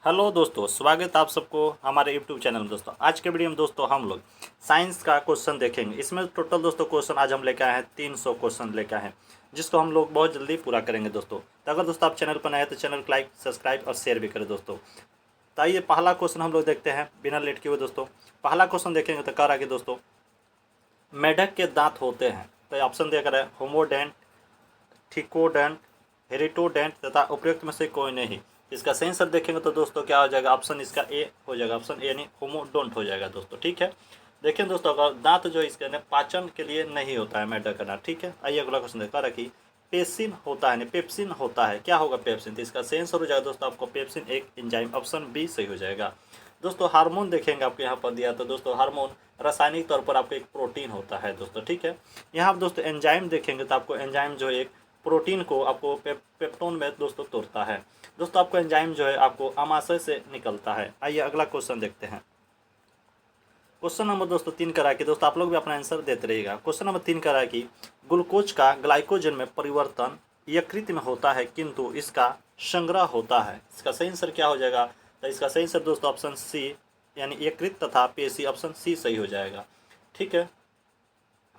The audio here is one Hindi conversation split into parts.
हेलो दोस्तों, स्वागत है आप सबको हमारे यूट्यूब चैनल में। दोस्तों आज के वीडियो में दोस्तों हम लोग साइंस का क्वेश्चन देखेंगे। इसमें टोटल दोस्तों क्वेश्चन आज हम लेकर आए हैं 300 क्वेश्चन लेकर आए हैं, जिसको हम लोग बहुत जल्दी पूरा करेंगे दोस्तों। तो अगर दोस्तों आप चैनल पर नए हैं तो चैनल को लाइक, सब्सक्राइब और शेयर भी करें दोस्तों। तो आइए पहला क्वेश्चन हम लोग देखते हैं बिना लेट किए हुए दोस्तों। पहला क्वेश्चन देखेंगे तो कह रहा है कि दोस्तों मेढक के दांत होते हैं। तो ऑप्शन दिया कर है होमोडेंट, थिकोडेंट, हेरिटोडेंट तथा उपयुक्त में से कोई नहीं। इसका सही आंसर देखेंगे तो दोस्तों क्या हो जाएगा, ऑप्शन इसका ए हो जाएगा। ऑप्शन ए यानी होमोडोंट हो जाएगा दोस्तों। ठीक है, देखिए दोस्तों अगर दांत जो इसके ना पाचन के लिए नहीं होता है मेढक का दांत। ठीक है, आइए अगला क्वेश्चन देखा रहा कि पेप्सिन होता है, पेप्सिन होता है, क्या होगा पेप्सिन। तो इसका सही आंसर हो जाएगा दोस्तों आपको पेप्सिन एक एंजाइम, ऑप्शन बी सही हो जाएगा। दोस्तों हार्मोन देखेंगे आपको यहाँ पर दिया, तो दोस्तों हार्मोन रासायनिक तौर पर आपको एक प्रोटीन होता है दोस्तों। ठीक है, यहाँ आप दोस्तों एंजाइम देखेंगे तो आपको एंजाइम जो एक प्रोटीन को आपको पेप्टोन में दोस्तों तोड़ता है। दोस्तों आपको एंजाइम जो है आपको आमाशय से निकलता है। आइए अगला क्वेश्चन देखते हैं। क्वेश्चन नंबर दोस्तों 3 करा कि दोस्तों आप लोग भी अपना आंसर देते रहिएगा। क्वेश्चन नंबर 3 करा कि ग्लूकोज का ग्लाइकोजन में परिवर्तन यकृत में होता है किंतु इसका संग्रह होता है। इसका सही आंसर क्या हो जाएगा। तो इसका सही आंसर दोस्तों ऑप्शन सी यानी यकृत तथा पेशी, ऑप्शन सी सही हो जाएगा। ठीक है,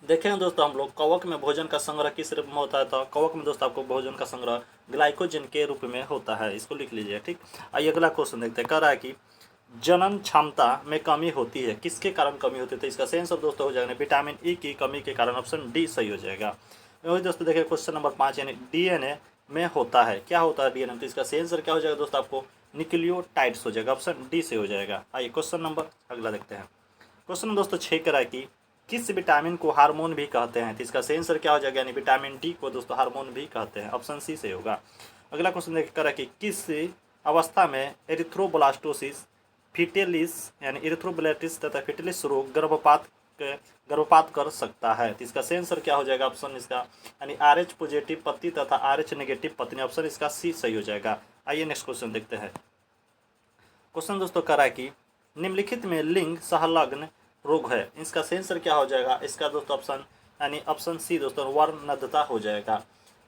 देखें दोस्तों हम लोग कवक में भोजन का संग्रह किस रूप में होता है। तो कवक में दोस्तों आपको भोजन का संग्रह ग्लाइकोजन के रूप में होता है, इसको लिख लीजिए। ठीक, आइए अगला क्वेश्चन देखते हैं। कह रहा है कि जनन क्षमता में कमी होती है, किसके कारण कमी होती है। तो इसका सही आंसर दोस्तों हो जाएगा विटामिन ई की कमी के कारण, ऑप्शन डी सही हो जाएगा। वही दोस्तों देखिए क्वेश्चन नंबर 5 यानी डीएनए में होता है, क्या होता है डीएनए। तो इसका सही आंसर क्या हो जाएगा दोस्तों आपको न्यूक्लियोटाइड्स हो जाएगा, ऑप्शन डी से हो जाएगा। आइए क्वेश्चन नंबर अगला देखते हैं। क्वेश्चन दोस्तों 6 कह रहा है कि किस विटामिन को हार्मोन भी कहते हैं। तो इसका सही आंसर क्या हो जाएगा यानी विटामिन डी को दोस्तों हार्मोन भी कहते हैं, ऑप्शन सी से होगा। अगला क्वेश्चन देख कर कि किस अवस्था में एरिथ्रोब्लास्टोसिस, फिटेलिस यानी इरिथ्रोब्लास्टिस तथा फिटेलिस रोग गर्भपात कर सकता है। तो इसका सही आंसर क्या हो जाएगा, ऑप्शन इसका यानी RH पॉजिटिव पत्नी तथा RH नेगेटिव पत्नी, ऑप्शन इसका सी सही हो जाएगा। आइए नेक्स्ट क्वेश्चन देखते हैं। क्वेश्चन दोस्तों कह रहा है कि निम्नलिखित में लिंग संलग्न रोग है, इसका सही आंसर क्या हो जाएगा। इसका दोस्तों ऑप्शन यानी ऑप्शन सी दोस्तों वर्णदता हो जाएगा।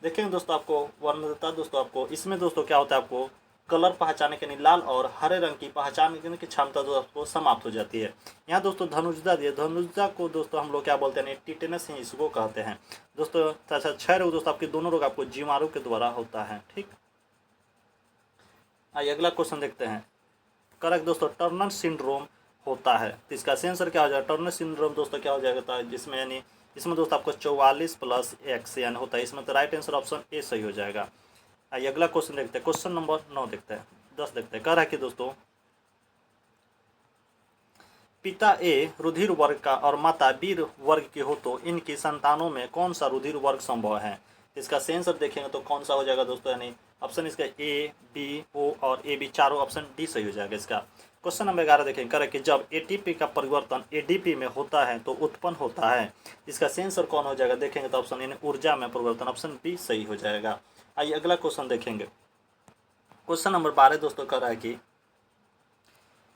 देखेंगे दोस्तों आपको वर्णदता दोस्तों आपको इसमें दोस्तों क्या होता है, आपको कलर पहचानने के लिए लाल और हरे रंग की पहचानने की क्षमता दोस्तों आपको समाप्त हो जाती है। यहाँ दोस्तों धनुर्जा दिए, धनुर्जा को दोस्तों हम लोग क्या बोलते हैं, टिटेनस ही इसको कहते हैं दोस्तों। अच्छा 6 रोग दोस्तों आपके दोनों रोग आपको जीवाणु के द्वारा होता है। ठीक, आइए अगला क्वेश्चन देखते हैं। करेक्ट दोस्तों टर्नर सिंड्रोम होता है। तो इसका आंसर क्या हो जाएगा, टर्नर सिंड्रोम दोस्तों क्या हो जाएगा, जिसमें यानी इसमें दोस्तों आपको 44+X यानी होता है इसमें। तो राइट आंसर ऑप्शन ए सही हो जाएगा। आइए अगला क्वेश्चन देखते हैं। क्वेश्चन नंबर 9 देखते हैं, 10 देखते हैं। कह रहा है कि दोस्तों पिता ए रुधिर वर्ग का और माता बी वर्ग की हो तो इनकी संतानों में कौन सा रुधिर वर्ग संभव है। इसका सही आंसर देखेंगे तो कौन सा हो जाएगा दोस्तों, यानी ऑप्शन इसका ए, बी, ओ और ए बी चारों, ऑप्शन डी सही हो जाएगा इसका। क्वेश्चन नंबर 11 देखेंगे। करें कि जब एटीपी का परिवर्तन एडीपी में होता है तो उत्पन्न होता है, इसका सही आंसर कौन हो जाएगा। देखेंगे तो ऑप्शन यानी ऊर्जा में परिवर्तन, ऑप्शन बी सही हो जाएगा। आइए अगला क्वेश्चन देखेंगे। क्वेश्चन नंबर 12 दोस्तों कह रहा है कि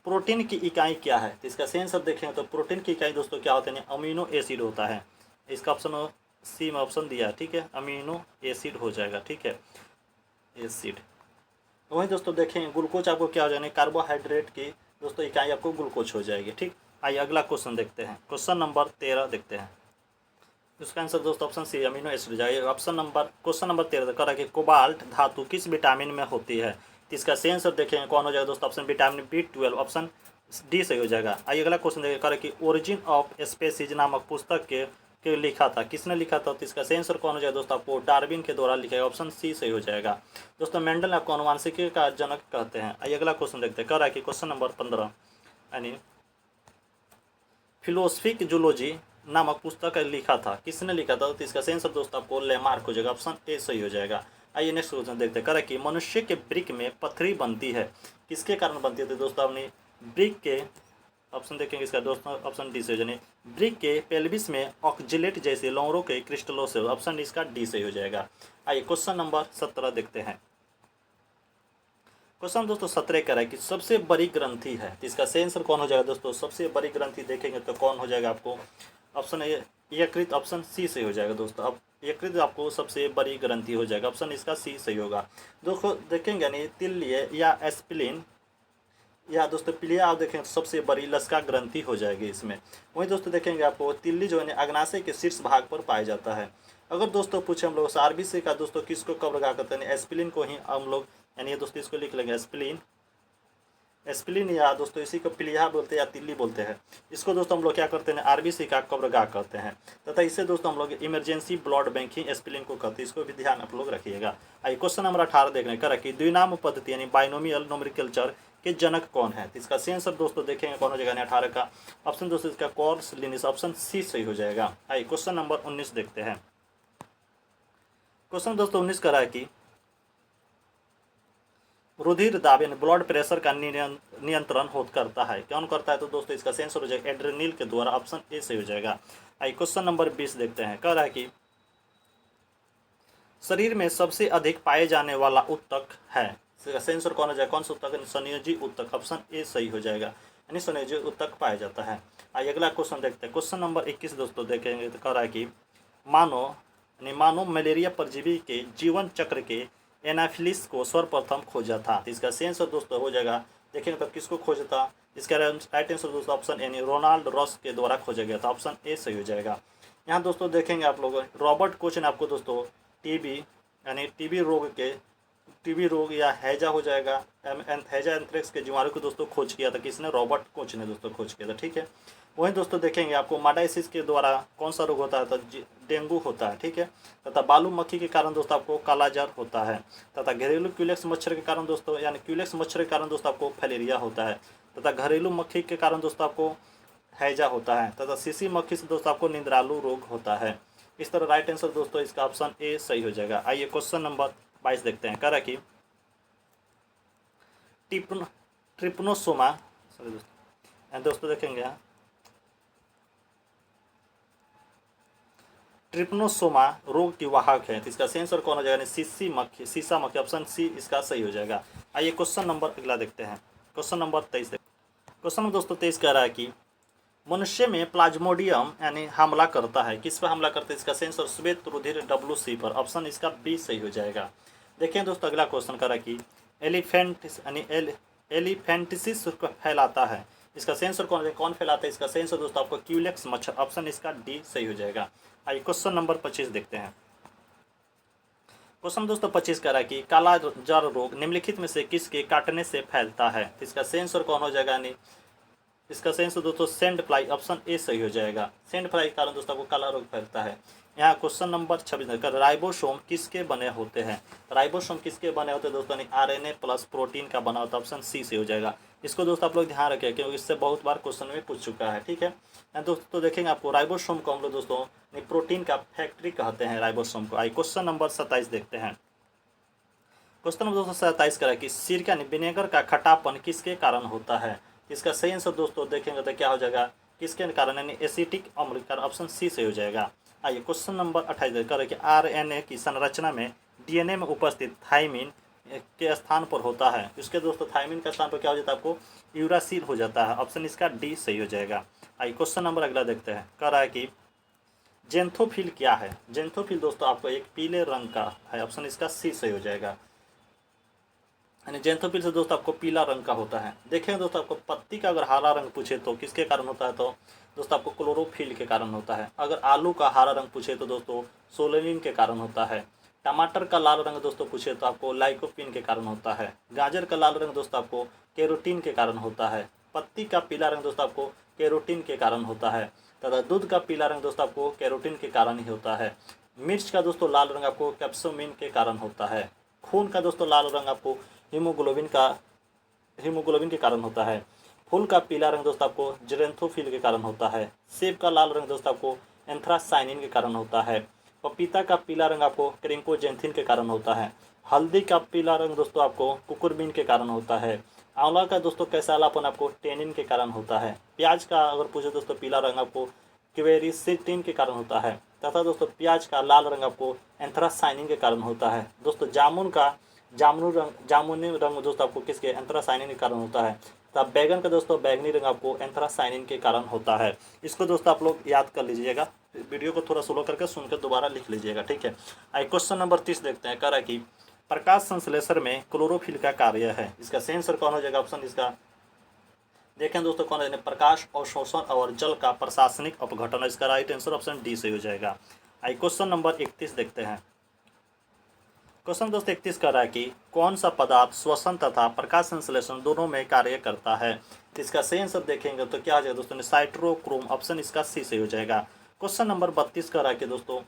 प्रोटीन की इकाई क्या है। तो इसका सही आंसर देखेंगे तो प्रोटीन की इकाई दोस्तों क्या होता है, अमीनो एसिड होता है। इसका ऑप्शन सी में ऑप्शन दिया है। ठीक है, अमीनो एसिड हो जाएगा। ठीक है, एसिड। वही दोस्तों देखेंगे ग्लूकोज आपको क्या हो जाएगा, कार्बोहाइड्रेट की दोस्तों इकाई आपको ग्लूकोज हो जाएगी। ठीक, आइए अगला क्वेश्चन देखते हैं। क्वेश्चन नंबर 13 देखते हैं। इसका आंसर दोस्तों ऑप्शन सी अमीनो एसिड जाएगा। ऑप्शन नंबर क्वेश्चन नंबर 13 कह रहा है कि कोबाल्ट धातु किस विटामिन में होती है। तो इसका सही आंसर देखेंगे कौन हो जाएगा दोस्तों, option vitamin B12, option D सही हो जाएगा। आइए अगला क्वेश्चन देखिए। कह रहा है कि ओरिजिन ऑफ स्पेसीज नामक पुस्तक के लिखा था, किसने लिखा था। तो इसका सही आंसर कौन हो जाएगा दोस्तों, आपको डार्विन के द्वारा लिखा है, ऑप्शन सी सही हो जाएगा। दोस्तों मेंडल आपको आनुवांशिकी का जनक कहते हैं। आइए अगला क्वेश्चन देखते हैं। कह रहा है कि क्वेश्चन नंबर 15 यानी फिलोसफिक जूलॉजी नामक पुस्तक लिखा था, किसने लिखा था। तो इसका सही आंसर दोस्तों आपको लेमार्क हो जाएगा, ऑप्शन ए सही हो जाएगा। आइए नेक्स्ट क्वेश्चन देखते हैं। कह रहा है कि मनुष्य के ब्रिक में पथरी बनती है, किसके कारण बनती है। तो दोस्तों अपनी ब्रिक के ऑप्शन देखेंगे इसका दोस्तों ऑप्शन डी से, यानी ब्रिक के पेल्विस में ऑक्जिलेट जैसे लौरों के क्रिस्टलों से, ऑप्शन इसका डी सही हो जाएगा। आइए क्वेश्चन नंबर 17 देखते हैं। क्वेश्चन दोस्तों 17 कह रहा है कि सबसे बड़ी ग्रंथि है। तो इसका सही आंसर कौन हो जाएगा दोस्तों, सबसे बड़ी ग्रंथि देखेंगे तो कौन हो जाएगा आपको, ऑप्शन ए यकृत, ऑप्शन सी सही हो जाएगा दोस्तों। अब यकृत आपको सबसे बड़ी ग्रंथि हो जाएगा, ऑप्शन इसका सी सही होगा। देखो देखेंगे यानी तिल्य या एस्पिलिन या दोस्तों पीलिया आप देखें तो सबसे बड़ी लसिका ग्रंथि हो जाएगी इसमें। वहीं दोस्तों देखेंगे आपको तिल्ली जो है अग्नाशय के शीर्ष भाग पर पाया जाता है। अगर दोस्तों पूछे हम लोग आरबीसी का दोस्तों किसको कब लगा करते हैं, एस्पिलिन को ही हम लोग यानी दोस्तों इसको लिख लेंगे एस्पिलिन, एस्पिलिन या दोस्तों इसी को पीलिया बोलते हैं या तिल्ली बोलते हैं। इसको दोस्तों हम लोग क्या करते हैं, आरबीसी का कब्रगाह कहते हैं तथा इससे दोस्तों हम लोग इमरजेंसी ब्लड बैंक ही एस्पिलिन को कहते हैं। इसको भी ध्यान आप लोग रखिएगा। आइए क्वेश्चन नंबर 18 देखने का कि द्विनाम पद्धति यानी बाइनोमियल नोमेनक्लेचर के जनक कौन है। तो इसका सी आंसर दोस्तों देखेंगे कौन हो जाएगा 18 का ऑप्शन दोस्तों इसका कॉर्स लिनिस, ऑप्शन सी सही हो जाएगा। आइए क्वेश्चन नंबर 19 देखते हैं। क्वेश्चन दोस्तों 19 करा है कि रुधिर दाब यानी ब्लड प्रेशर का नियंत्रण करता है, कौन करता है। तो दोस्तों इसका आंसर हो जाएगा एड्रेनल के द्वारा, ऑप्शन ए सही हो जाएगा। आइए क्वेश्चन नंबर 20 देखते हैं। कह रहा है कि शरीर में सबसे अधिक पाए जाने वाला उत्तक है। इसका आंसर कौन हो जाएगा, कौन सा उत्तक, संयोजी उत्तक, ऑप्शन ए सही हो जाएगा, यानी संयोजी उत्तक पाया जाता है। आइए अगला क्वेश्चन देखते हैं। क्वेश्चन नंबर 21 दोस्तों देखेंगे तो कह रहा है कि मानो मलेरिया परजीवी के जीवन चक्र के एनाफिलिस को सर्वप्रथम खोजा था। तो इसका आंसर दोस्तों हो जाएगा, देखेंगे तो किसको खोजा था। इसका राइट आंसर दोस्तों ऑप्शन यानी रोनाल्ड रॉस के द्वारा खोजा गया था, ऑप्शन ए सही हो जाएगा। यहाँ दोस्तों देखेंगे आप लोग रॉबर्ट कोच ने आपको दोस्तों टीबी रोग या हैजा हो जाएगा, हैजा एंथ्रेक्स के जीवाणु को दोस्तों खोज किया था। किसने, रॉबर्ट कोच ने दोस्तों खोज किया था। ठीक है, वहीं दोस्तों देखेंगे आपको माडाइसिस के द्वारा कौन सा रोग होता है, तो डेंगू होता है। ठीक है, तथा बालू मक्खी के कारण दोस्तों आपको कालाजार होता है, तथा घरेलू क्यूलेक्स मच्छर के कारण दोस्तों यानी क्यूलेक्स मच्छर के कारण दोस्तों आपको फैलेरिया होता है, तथा घरेलू मक्खी के कारण दोस्तों आपको हैजा होता है, तथा सीसी मक्खी से दोस्तों आपको निंद्रालु रोग होता है। इस तरह राइट आंसर दोस्तों इसका ऑप्शन ए सही हो जाएगा। आइए क्वेश्चन नंबर 22 देखते हैं। कह रहा कि ट्रिपनोसोमा दोस्तों देखेंगे ट्रिपनोसोमा रोग की वाहक है। तो इसका आंसर कौन हो जाएगा, सीसा मक्खी, ऑप्शन सी इसका सही हो जाएगा। आइए क्वेश्चन नंबर अगला देखते हैं। क्वेश्चन नंबर 23 क्वेश्चन नंबर दोस्तों 23 कह रहा है कि मनुष्य में प्लाज्मोडियम यानी हमला करता है, किस पर हमला करता है। इसका आंसर श्वेत रुधिर WC पर, ऑप्शन इसका बी सही हो जाएगा। देखिए दोस्तों अगला क्वेश्चन कह रहा है कि एलिफेंटिसिस को फैलाता है। इसका आंसर कौन फैलाता है। इसका आंसर दोस्तों आपको क्यूलेक्स मच्छर, ऑप्शन इसका डी सही हो जाएगा। आइए क्वेश्चन नंबर 25 देखते हैं। क्वेश्चन दोस्तों 25 कह रहा है कि काला जार रोग निम्नलिखित में से किसके काटने से फैलता है। इसका आंसर कौन हो जाएगा, यानी इसका आंसर दोस्तों सेंड फ्लाई, ऑप्शन ए सही हो जाएगा। सेंड फ्लाई के कारण दोस्तों आपको काला रोग फैलता है। यहाँ क्वेश्चन नंबर 26 का राइबोसोम किसके बने होते हैं। राइबोसोम किसके बने होते हैं दोस्तों, यानी RNA प्लस प्रोटीन का बना होता है, ऑप्शन सी से हो जाएगा। इसको दोस्तों आप लोग ध्यान रखें क्योंकि इससे बहुत बार क्वेश्चन में पूछ चुका है। ठीक है दोस्तों, देखेंगे आपको राइबोसोम को हम लोग दोस्तों प्रोटीन का फैक्ट्री कहते हैं राइबोसोम को। आई क्वेश्चन नंबर 27 देखते हैं। क्वेश्चन नंबर दोस्तों 27 करा कि सिरका विनेगर का खट्टापन किसके कारण होता है। इसका सही आंसर दोस्तों देखेंगे तो क्या हो जाएगा, किसके कारण, यानी एसिटिक अम्ल का, ऑप्शन सी से हो जाएगा। आइए क्वेश्चन नंबर 28 करें कि RNA की संरचना में DNA में उपस्थित थाइमिन के स्थान पर होता है। इसके दोस्तों थाइमिन का स्थान पर क्या हो जाता है, आपको यूरासिल हो जाता है, ऑप्शन इसका डी सही हो जाएगा। आइए क्वेश्चन नंबर अगला देखते हैं। कह रहा है कि जेंथोफिल क्या है। जेंथोफिल दोस्तों आपको एक पीले रंग का है, ऑप्शन इसका सी सही हो जाएगा, यानी जेंथोफिल से दोस्तों आपको पीला रंग का होता है। देखें दोस्तों आपको पत्ती का अगर हरा रंग पूछे तो किसके कारण होता है, तो दोस्तों आपको क्लोरोफिल के कारण होता है। अगर आलू का हरा रंग पूछे तो दोस्तों सोलेनिन के कारण होता है। टमाटर का लाल रंग दोस्तों पूछे तो आपको लाइकोपिन के कारण होता है। गाजर का लाल रंग दोस्तों आपको कैरोटीन के कारण होता है। पत्ती का पीला रंग दोस्तों आपको कैरोटीन के कारण होता है, तथा दूध का पीला रंग दोस्तों आपको कैरोटीन के कारण ही होता है। मिर्च का दोस्तों लाल रंग आपको कैप्सोमिन के कारण होता है। खून का दोस्तों लाल रंग आपको हीमोग्लोबिन के कारण होता है। फूल का पीला रंग दोस्तों आपको जेरेंथोफिल के कारण होता है। सेब का लाल रंग दोस्तों आपको एंथ्रासाइनिन के कारण होता है। पपीता का पीला रंग आपको क्रिंकोजेंथिन के कारण होता है। हल्दी का पीला रंग दोस्तों आपको कुकुरबिन के कारण होता है। आंवला का दोस्तों कैसालापन आपको टेनिन के कारण होता है। प्याज का अगर पूछे दोस्तों पीला रंग आपको क्वेरिसिटिन के कारण होता है, तथा दोस्तों प्याज का लाल रंग आपको एंथ्रासाइनिन के कारण होता है। दोस्तों जामुनी रंग दोस्तों आपको किसके, एंथ्रासाइनिन के कारण होता है। तथा बैगन का दोस्तों बैगनी रंग आपको एंथ्रासाइनिन के कारण होता है। इसको दोस्तों आप लोग याद कर लीजिएगा, वीडियो को थोड़ा स्लो करके सुनकर दोबारा लिख लीजिएगा। ठीक है, आइए क्वेश्चन नंबर 30 देखते हैं। कह रहा है कि प्रकाश संश्लेषण में क्लोरोफिल का कार्य है। इसका सही आंसर कौन हो जाएगा, ऑप्शन इसका देखें दोस्तों कौन है, प्रकाश अवशोषण और जल का प्रशासनिक अपघटन। इसका राइट आंसर ऑप्शन डी सही हो जाएगा। आइए क्वेश्चन नंबर 31 देखते हैं। क्वेश्चन दोस्तों 31 कर रहा है कि कौन सा पदार्थ श्वसन तथा प्रकाश संश्लेषण दोनों में कार्य करता है। इसका सही आंसर देखेंगे तो क्या आ जाएगा दोस्तों, साइट्रोक्रोम, ऑप्शन इसका सी सही हो जाएगा। क्वेश्चन नंबर 32 कर रहा है कि दोस्तों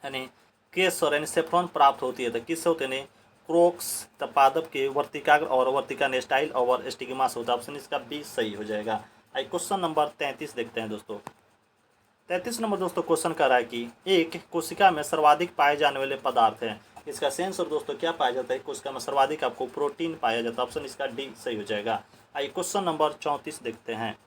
यानी केसर यानी सेफ्रॉन प्राप्त होती है तो किससे होते हैं, क्रोक्स पादप के वर्तिकाग्र और वर्तिका नेस्टाइल और स्टिग्मा से होता है। ऑप्शन इसका बी सही हो जाएगा। आइए क्वेश्चन नंबर 33 देखते हैं दोस्तों। 33 नंबर दोस्तों क्वेश्चन कर रहा है कि एक कोशिका में सर्वाधिक पाए जाने वाले पदार्थ है। इसका सेंसर दोस्तों क्या पाया जाता है, कोशिका में सर्वाधिक आपको प्रोटीन पाया जाता है। ऑप्शन इसका डी सही हो जाएगा। आइए क्वेश्चन नंबर 34 देखते हैं।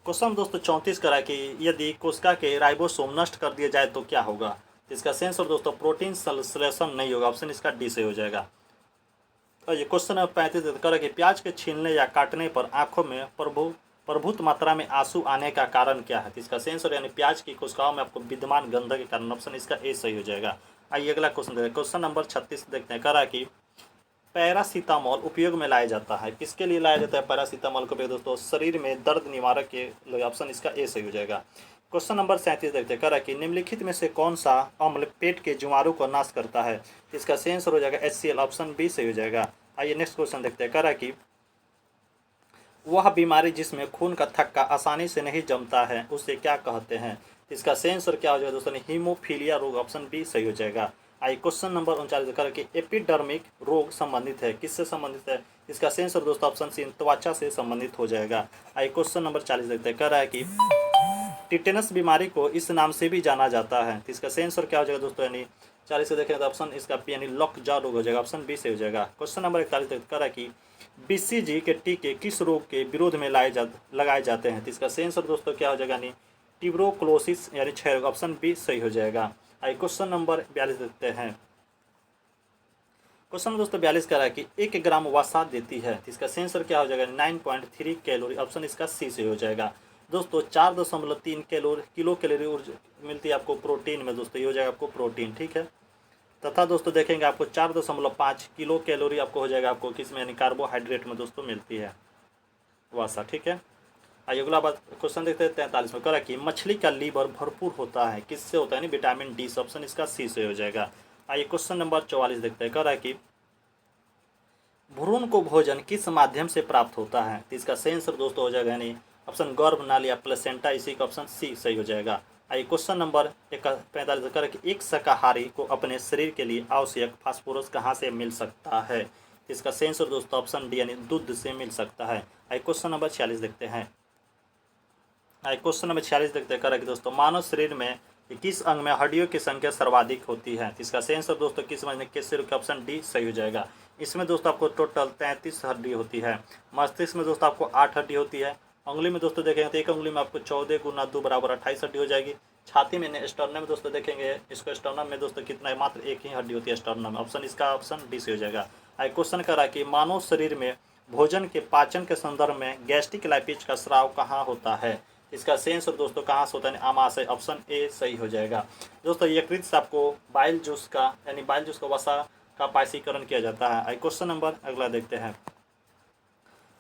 क्वेश्चन दोस्तों 34 करा कि यदि कोशिका के राइबोसोम नष्ट कर दिया जाए तो क्या होगा। इसका सेंसर दोस्तों प्रोटीन संश्लेषण नहीं होगा। ऑप्शन इसका डी सही हो जाएगा। और ये क्वेश्चन नंबर 35 करा कि प्याज के छीलने या काटने पर आंखों में प्रभुत मात्रा में आंसू आने का कारण क्या है। इसका सेंसर यानी प्याज की कोशिकाओं में आपको विद्यमान गंधक के कारण। ऑप्शन इसका ए सही हो जाएगा। आइए अगला क्वेश्चन देखते हैं। क्वेश्चन नंबर 36 देखते हैं। करा कि पैरासीटामोल उपयोग में लाया जाता है, किसके लिए लाया जाता है पैरासीटामोल को दोस्तों, शरीर में दर्द निवारक के लिए। ऑप्शन इसका ए सही हो जाएगा। क्वेश्चन नंबर 37 देखते हैं। करा कि निम्नलिखित में से कौन सा अम्ल पेट के जीवाणु को नाश करता है। इसका सही आंसर हो जाएगा HCl, ऑप्शन बी सही हो जाएगा। आइए नेक्स्ट क्वेश्चन देखते हैं। करा कि वह बीमारी जिसमें खून का थक्का आसानी से नहीं जमता है उसे क्या कहते हैं। इसका सही आंसर क्या हो जाएगा दोस्तों, हीमोफीलिया रोग। ऑप्शन बी सही हो जाएगा। आइए क्वेश्चन नंबर 39 कर कि एपिडर्मिक रोग संबंधित है, किससे संबंधित है। इसका सही आंसर दोस्तों ऑप्शन सी त्वचा से संबंधित हो जाएगा। आइए क्वेश्चन नंबर 40 देखते हैं। कह रहा है कि टिटेनस बीमारी को इस नाम से भी जाना जाता है। तो इसका सही आंसर क्या हो जाएगा दोस्तों, यानी 40 से देखें तो ऑप्शन इसका पी यानी लॉकजा रोग हो जाएगा। ऑप्शन बी से हो जाएगा। क्वेश्चन नंबर 41 कह रहा है कि BCG के टीके किस रोग के विरोध में लगाए जाते हैं। तो इसका सही आंसर दोस्तों क्या हो जाएगा, यानी ट्यूबरोक्लोसिस यानी क्षय रोग। ऑप्शन बी सही हो जाएगा। आइए क्वेश्चन नंबर 42 देखते हैं। क्वेश्चन दोस्तों 42 कह रहा है कि 1 ग्राम वसा देती है। तो इसका सही आंसर क्या हो जाएगा, 9.3 कैलोरी। ऑप्शन इसका सी से हो जाएगा। दोस्तों 4.3 किलो कैलोरी ऊर्जा मिलती है आपको प्रोटीन में। दोस्तों ये हो जाएगा आपको प्रोटीन, ठीक है। तथा दोस्तों देखेंगे आपको 4.5 किलो कैलोरी आपको हो जाएगा आपको किस में, यानी कार्बोहाइड्रेट में दोस्तों मिलती है वसा, ठीक है। आइए अगला बात क्वेश्चन देखते हैं 43 में। कह रहा है कि मछली का लीवर भरपूर होता है, किससे होता है, यानी विटामिन डी से। ऑप्शन इसका सी से हो जाएगा। आइए क्वेश्चन नंबर 44 देखते हैं। कह रहा है कि भ्रूण को भोजन किस माध्यम से प्राप्त होता है। तो इसका सही आंसर दोस्तों हो जाएगा यानी ऑप्शन गर्भनाल या प्लेसेंटा, इसी का ऑप्शन सी सही हो जाएगा। आइए क्वेश्चन नंबर 45 कर कि एक शाकाहारी को अपने शरीर के लिए आवश्यक फास्फोरस कहाँ से मिल सकता है। इसका सही आंसर दोस्तों ऑप्शन डी यानी दूध से मिल सकता है। आइए क्वेश्चन नंबर 46 देखते हैं। आइए क्वेश्चन नंबर 46 देखते हैं। करें कि दोस्तों मानव शरीर में किस अंग में हड्डियों की संख्या सर्वाधिक होती है। इसका सही आंसर दोस्तों किस महीने के सिर का ऑप्शन डी सही हो जाएगा। इसमें दोस्तों आपको टोटल 33 हड्डी होती है। मस्तिष्क में दोस्तों आपको 8 हड्डी होती है। उंगली में दोस्तों देखेंगे तो एक उंगली में आपको 14 गुना 2 बराबर 28 हड्डी हो जाएगी। छाती में स्टर्नम में दोस्तों देखेंगे इसको स्टर्नम में दोस्तों कितना है, मात्र एक ही हड्डी होती है स्टर्नम में। ऑप्शन इसका ऑप्शन डी से हो जाएगा। आइए क्वेश्चन करा कि मानव शरीर में भोजन के पाचन के संदर्भ में गैस्ट्रिक लाइपेज का स्राव कहाँ होता है। इसका सही आंसर दोस्तों कहाँ से होता है, आमाशय। ऑप्शन ए सही हो जाएगा। दोस्तों यकृत से आपको बाइल जूस का यानी बाइल जूस का वसा का पायसीकरण किया जाता है। आइए क्वेश्चन नंबर अगला देखते हैं।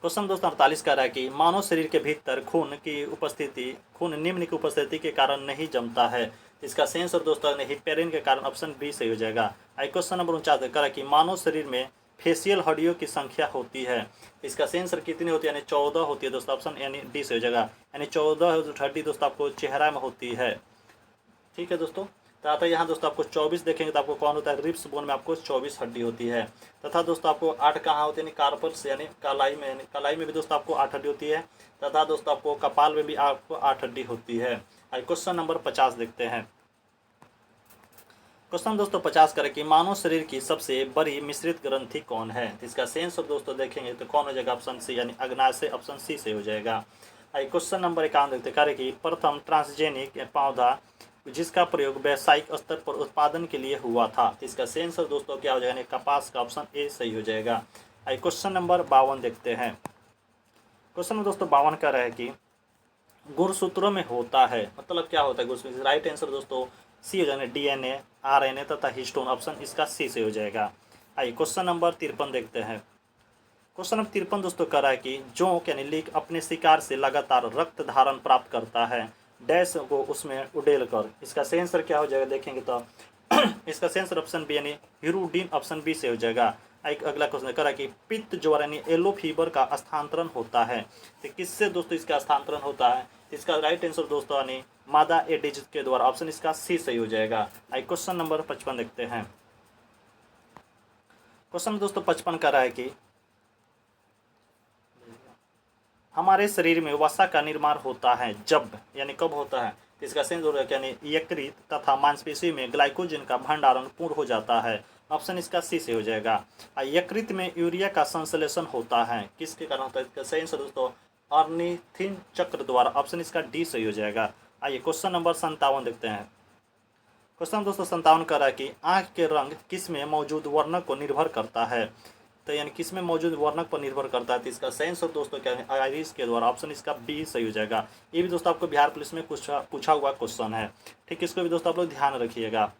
क्वेश्चन दोस्तों 48 कह रहा है कि मानव शरीर के भीतर खून निम्न की उपस्थिति के कारण नहीं जमता है। इसका सही आंसर दोस्तों हिपेरिन के कारण। ऑप्शन बी सही हो जाएगा। आइए क्वेश्चन नंबर 49 कह रहा है कि मानव शरीर में फेशियल हड्डियों की संख्या होती है। इसका सही आंसर कितनी होती है, यानी 14 होती है दोस्तों। ऑप्शन यानी डी से हो जाएगा, यानी 14 हड्डी दोस्तों आपको चेहरा में होती है, ठीक है दोस्तों। तथा यहाँ दोस्तों आपको 24 देखेंगे तो आपको कौन होता है, रिब्स बोन में आपको 24 हड्डी होती है। तथा दोस्तों आपको 8 कहाँ होती है, यानी कार्पल्स यानी कलाई में, यानी कलाई में भी दोस्तों आपको 8 हड्डी होती है। तथा दोस्तों आपको कपाल में भी आपको 8 हड्डी होती है। आइए क्वेश्चन नंबर 50 देखते हैं। क्वेश्चन दोस्तों 50 करें कि मानव शरीर की सबसे बड़ी मिश्रित ग्रंथि कौन है। तो इसका सही आंसर दोस्तों देखेंगे तो कौन हो जाएगा, ऑप्शन सी यानी अग्नाशय। ऑप्शन सी से हो जाएगा। आइए क्वेश्चन नंबर 51 देखते हैं कि प्रथम ट्रांसजेनिक पौधा जिसका प्रयोग व्यावसायिक स्तर पर उत्पादन के लिए हुआ था। तो इसका सही आंसर दोस्तों क्या हो जाएगा, कपास का। ऑप्शन ए सही हो जाएगा। आइए क्वेश्चन नंबर 52 देखते हैं। क्वेश्चन में दोस्तों 52 कह रहा है कि गुणसूत्रों में होता है, मतलब क्या होता है गुणसूत्र। राइट आंसर दोस्तों सी हो जाएगा, DNA, RNA तथा हिस्टोन। ऑप्शन इसका सी से हो जाएगा। आइए क्वेश्चन नंबर 53 देखते हैं। क्वेश्चन नंबर 53 दोस्तों कह रहा है कि जोंक यानी लीक अपने शिकार से लगातार रक्त धारण प्राप्त करता है डैश को उसमें उड़ेल कर। इसका सही आंसर क्या हो जाएगा देखेंगे तो इसका सही आंसर ऑप्शन बी यानी हिरुडीन ऑप्शन बी से हो जाएगा। एक अगला क्वेश्चन कह रहा है कि पित्त ज्वर यानी येलो फीवर का स्थानांतरण होता है, तो किससे दोस्तों इसका स्थानांतरण होता है? इसका राइट आंसर दोस्तों यानी मादा एडिज के द्वारा, ऑप्शन इसका सी सही हो जाएगा। क्वेश्चन नंबर 55 देखते हैं। क्वेश्चन दोस्तों 55 कह रहा है कि हमारे शरीर में वसा का निर्माण होता है जब यानी कब होता है? तो इसका सही आंसर यानी यकृत तथा मांसपेशी में ग्लाइकोजन का भंडारण पूर्ण हो जाता है, ऑप्शन इसका सी से हो जाएगा। यकृत में यूरिया का संश्लेषण होता है, किसके कारण होता है? इसका सही आंसर दोस्तों ऑर्निथिन चक्र द्वारा, ऑप्शन इसका डी सही हो जाएगा। आइए क्वेश्चन नंबर 57 देखते हैं। क्वेश्चन दोस्तों 57 कर रहा है कि आँख के रंग किस में मौजूद वर्णक को निर्भर करता है? तो यानी किस में मौजूद वर्णक पर निर्भर करता है? तो इसका सही आंसर दोस्तों क्या है? आइरिस के द्वारा, ऑप्शन इसका बी सही हो जाएगा। ये भी दोस्तों आपको बिहार पुलिस में पूछा हुआ क्वेश्चन है, ठीक, इसको भी दोस्तों आप लोग ध्यान रखिएगा।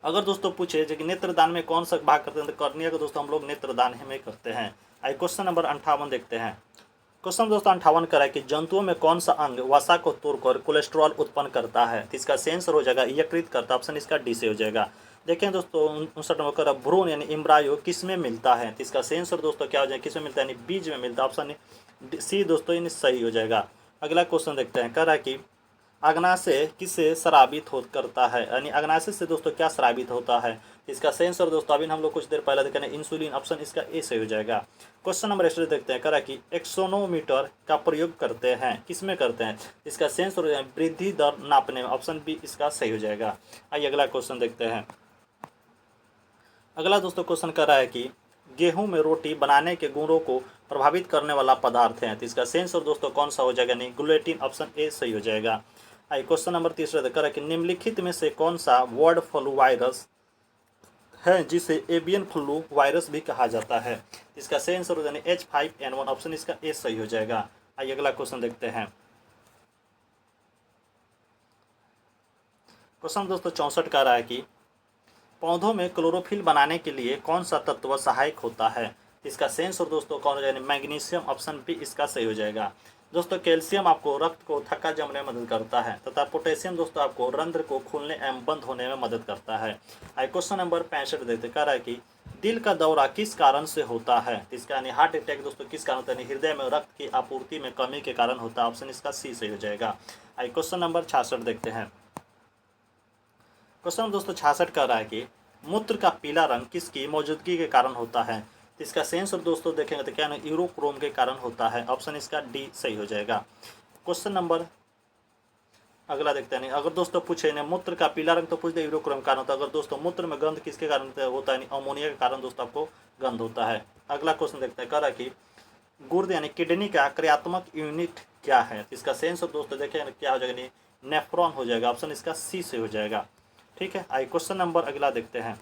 अगर दोस्तों पूछे कि नेत्रदान में कौन सा भाग करते हैं, तो कर्निया को दोस्तों हम लोग नेत्रदान में करते हैं। आइए क्वेश्चन नंबर 58 देखते हैं। क्वेश्चन दोस्तों 58 करा है कि जंतुओं में कौन सा अंग वसा को तोड़कर कोलेस्ट्रॉल उत्पन्न करता है? तो इसका सही आंसर हो जाएगा यकृत करता, ऑप्शन इसका डी से हो जाएगा। देखें दोस्तों 59 नंबर का भ्रूण यानी एम्ब्रायो किस में मिलता है? तो इसका सही आंसर दोस्तों क्या हो जाएगा? किस में मिलता है? यानी बीज में मिलता है, ऑप्शन सी दोस्तों यानी सही हो जाएगा। अगला क्वेश्चन देखते हैं। कह रहा है कि अग्नाशय किसे स्रावित हो करता है? यानी अग्नाशय से दोस्तों क्या स्रावित होता है? इसका सही आंसर दोस्तों अभी हम लोग कुछ देर पहले देखे इंसुलिन, ऑप्शन इसका ए सही हो जाएगा। क्वेश्चन नंबर एक्स्ट्रा देखते हैं। कह रहा है कि एक्सोनोमीटर का प्रयोग करते हैं, किस में करते हैं? इसका सही आंसर हो जाएगा वृद्धि दर नापने में, ऑप्शन बी इसका सही हो जाएगा। आइए अगला क्वेश्चन देखते हैं। अगला दोस्तों क्वेश्चन कर रहा है कि गेहूं में रोटी बनाने के गुणों को प्रभावित करने वाला पदार्थ है, तो इसका सही आंसर दोस्तों कौन सा हो जाएगा? नहीं ग्लूटेन, ऑप्शन ए सही हो जाएगा। आइए क्वेश्चन नंबर 3 कर रहा है कि निम्नलिखित में से कौन सा बर्ड फ्लू वायरस है जिसे एवियन फ्लू वायरस भी कहा जाता है? इसका सही आंसर हो जाएगा H5N1, ऑप्शन इसका ए सही हो जाएगा। आइए अगला क्वेश्चन देखते हैं। क्वेश्चन दोस्तों 64 का रहा है कि पौधों में क्लोरोफिल बनाने के लिए कौन सा तत्व सहायक होता है? इसका सही आंसर दोस्तों कौन हो जाएगा? मैग्नीशियम, ऑप्शन बी इसका सही हो जाएगा। दोस्तों कैल्शियम आपको रक्त को थक्का जमने में मदद करता है तथा पोटेशियम दोस्तों आपको रंध्र को खुलने एवं बंद होने में मदद करता है। क्वेश्चन नंबर 65 देखते कह रहा है कि दिल का दौरा किस कारण से होता है? इसका यानी हार्ट अटैक दोस्तों किस कारण होता है? हृदय में रक्त की आपूर्ति में कमी के कारण होता है, ऑप्शन इसका सी सही हो जाएगा। क्वेश्चन नंबर 66 देखते हैं। क्वेश्चन दोस्तों 66 कह रहा है कि मूत्र का पीला रंग किसकी मौजूदगी के कारण होता है? तो इसका सही आंसर दोस्तों देखेंगे तो क्या ना यूरोक्रोम के कारण होता है, ऑप्शन इसका डी सही हो जाएगा। क्वेश्चन नंबर अगला देखते हैं। अगर दोस्तों पूछे ना मूत्र का पीला रंग तो पूछ दे यूरोक्रोम कारण होता है। अगर दोस्तों मूत्र में गंध किसके कारण होता है? अमोनिया के कारण दोस्तों आपको गंध होता है। अगला क्वेश्चन देखते हैं। कह रहा है कि गुर्द यानी किडनी का क्रियात्मक यूनिट क्या है? इसका सही आंसर दोस्तों देखें क्या हो जाएगा? नेफ्रॉन हो जाएगा, ऑप्शन इसका सी से हो जाएगा। ठीक है, आइए क्वेश्चन नंबर अगला देखते हैं।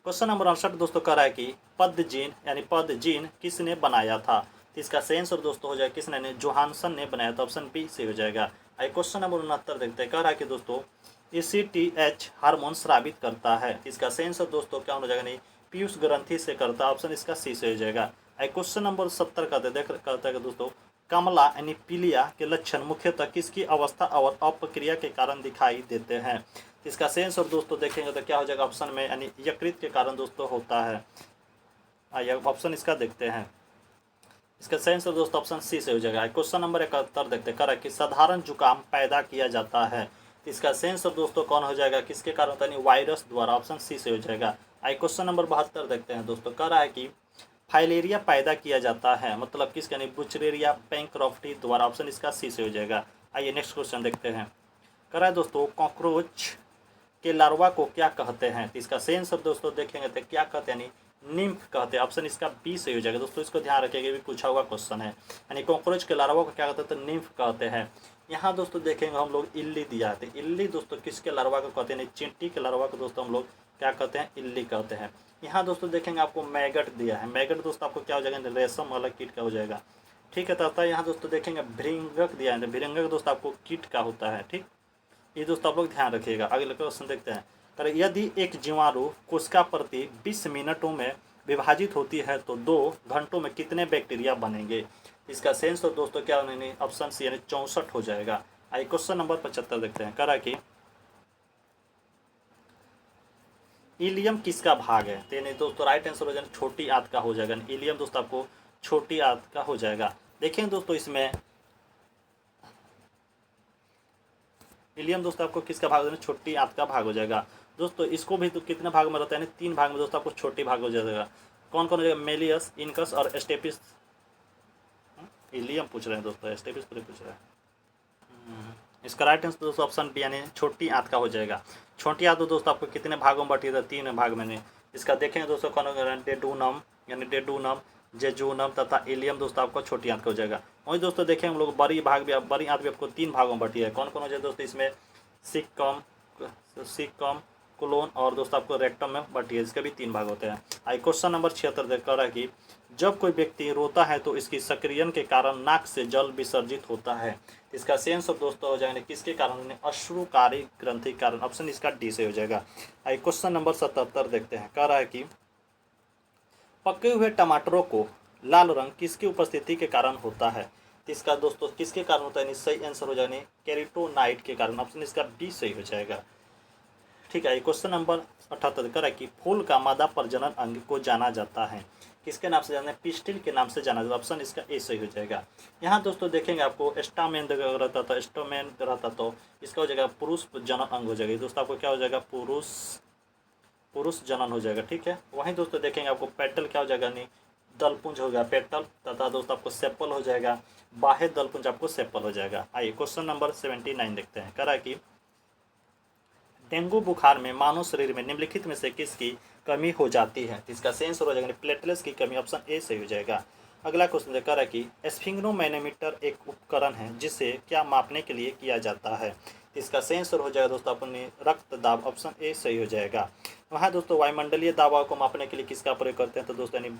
क्वेश्चन नंबर 68 दोस्तों कह रहा है कि पद जीन किसने बनाया था? तो इसका सही आंसर दोस्तों हो जाएगा किसने? जोहानसन ने बनाया था, ऑप्शन बी से हो जाएगा। आइए क्वेश्चन नंबर 69 देखते हैं। कह रहा है कि दोस्तों ACTH हार्मोन स्रावित करता है, इसका सही आंसर दोस्तों क्या हो जाएगा? नहीं पीयूष ग्रंथि से करता है, ऑप्शन इसका सी से हो जाएगा। आइए क्वेश्चन नंबर 70 कहता है दोस्तों कमला यानी पीलिया के लक्षण मुख्यतः किसकी अवस्था और अपक्रिया के कारण दिखाई देते हैं? इसका सही आंसर दोस्तों देखेंगे तो क्या हो जाएगा? ऑप्शन में यानी यकृत के कारण दोस्तों होता है। आइए ऑप्शन इसका देखते हैं। इसका सही आंसर दोस्तों ऑप्शन सी से हो जाएगा। क्वेश्चन नंबर 71 देखते हैं। कह रहा है कि साधारण जुकाम पैदा किया जाता है, इसका सही आंसर दोस्तों कौन हो जाएगा? किसके कारण होता है? वायरस द्वारा, ऑप्शन सी से हो जाएगा। आइए क्वेश्चन नंबर 72 देखते हैं दोस्तों। कह रहा है कि फाइलेरिया पैदा किया जाता है, मतलब किसके? यानी बुचरेरिया पैंक्रोफ्टी द्वारा, ऑप्शन इसका सी से हो जाएगा। आइए नेक्स्ट क्वेश्चन देखते हैं। कह रहा है दोस्तों कॉकरोच के लार्वा को क्या कहते हैं? तो इसका सही आंसर दोस्तों देखेंगे तो क्या कहते हैं? यानी निम्फ कहते हैं, ऑप्शन इसका बी सही हो जाएगा। दोस्तों इसको ध्यान रखिएगा, भी पूछा हुआ क्वेश्चन है। यानी कॉकरोच के लार्वा को क्या कहते हैं? तो निम्फ कहते हैं। यहाँ दोस्तों देखेंगे हम लोग इल्ली दिया है, तो इल्ली दोस्तों किसके लार्वा को कहते हैं? चींटी के लार्वा को दोस्तों हम लोग क्या कहते हैं? इल्ली कहते हैं। यहाँ दोस्तों देखेंगे आपको मैगट दिया है, मैगट दोस्तों आपको क्या हो जाएगा? रेशम वाला कीट का हो जाएगा। ठीक है, तथा यहाँ दोस्तों देखेंगे भृंगक दिया है, भृंगक दोस्तों आपको कीट का होता है। ठीक, ये दोस्तों आप लोग ध्यान रखिएगा। अगले क्वेश्चन देखते हैं। यदि एक जीवाणु कोशिका प्रति 20 मिनटों में विभाजित होती है तो 2 घंटों में कितने बैक्टीरिया बनेंगे। इसका सेंस तो दोस्तों क्या होने ऑप्शन सी यानी 64 हो जाएगा। आइए क्वेश्चन नंबर 75 देखते हैं। करा कि इलियम किसका भाग है, तो यानी दोस्तों राइट आंसर हो जाएगा छोटी आंत का हो जाएगा। इलियम दोस्तों आपको छोटी आंत का हो जाएगा। देखें दोस्तों इसमें इलियम दोस्तों आपको किसका भाग होगा, छोटी आंत का भाग हो जाएगा। दोस्तों इसको भी तो कितने भाग में रहता है, यानी 3 भाग में दोस्तों आपको छोटी भाग हो जाएगा। कौन कौन हो जाएगा, मेलियस, इनकस और स्टेपिस। इलियम पूछ रहे हैं दोस्तों, स्टेपिस पूरे पूछ रहे हैं। इसका राइट आंसर दोस्तों ऑप्शन बी यानी छोटी आंत का हो जाएगा। छोटी आंत दोस्तों आपको कितने भागों में बटी है, 3 भाग में। इसका देखेंगे दोस्तों कौन होगा, डेडूनम यानी डेडूनम, जेजूनम तथा इलियम दोस्तों आपको छोटी आंत का हो जाएगा। वही दोस्तों देखें हम लोग बड़ी बड़ी आंत भी आपको 3 भागों में बटी है। कौन कौन हो जाए दोस्तों, इसमें सिक्कम, कोलोन और दोस्तों आपको रेक्टम में बटी है, इसके भी 3 भाग होते हैं। आई क्वेश्चन नंबर 76 देख रहा है कि जब कोई व्यक्ति रोता है तो इसकी सक्रियन के कारण नाक से जल विसर्जित होता है। इसका सेंस ऑफ दोस्तों हो जाएंगे किसके कारण, अश्रुकारी ग्रंथि के कारण। ऑप्शन इसका डी से हो जाएगा। आई क्वेश्चन नंबर 77 देखते हैं। कह रहा है कि पके हुए टमाटरों को लाल रंग किसकी उपस्थिति के कारण होता है। इसका दोस्तों किसके कारण होता है, सही आंसर हो जाएगा कैरोटीनॉइड के कारण। ऑप्शन इसका डी सही हो जाएगा। ठीक है, क्वेश्चन नंबर 78 कर है कि फूल का मादा प्रजनन अंग को जाना जाता है, किसके नाम से जाना है, पिस्टिल के नाम से जाना जाता है। ऑप्शन इसका ए सही हो जाएगा। यहाँ दोस्तों देखेंगे आपको स्टामेन रहता था, स्टोमेन रहता तो इसका हो जाएगा पुरुष जनन अंग हो जाएगा। दोस्तों आपको क्या हो जाएगा, पुरुष जनन हो जाएगा। ठीक है, वहीं दोस्तों देखेंगे आपको पेटल क्या हो जाएगा, नहीं दलपुंज हो गया पेटल, तथा दोस्तों आपको सेपल हो जाएगा, बाह्य दलपुंज आपको सेपल हो जाएगा। आइए क्वेश्चन नंबर 79 देखते हैं। कह रहा है कि डेंगू बुखार में मानव शरीर में निम्नलिखित में से किसकी कमी हो जाती है। इसका सेंस हो जाएगा प्लेटलेट्स की कमी। ऑप्शन ए सही हो जाएगा। अगला क्वेश्चन देखा है कि स्फिंग्नोमैनोमीटर एक उपकरण है जिसे क्या मापने के लिए किया जाता है। इसका सेंसर हो जाएगा दोस्तों अपने रक्त दाब। ऑप्शन ए सही हो जाएगा। वहाँ दोस्तों वायुमंडलीय दबाव को मापने के लिए किसका प्रयोग करते हैं, तो दोस्तों यानी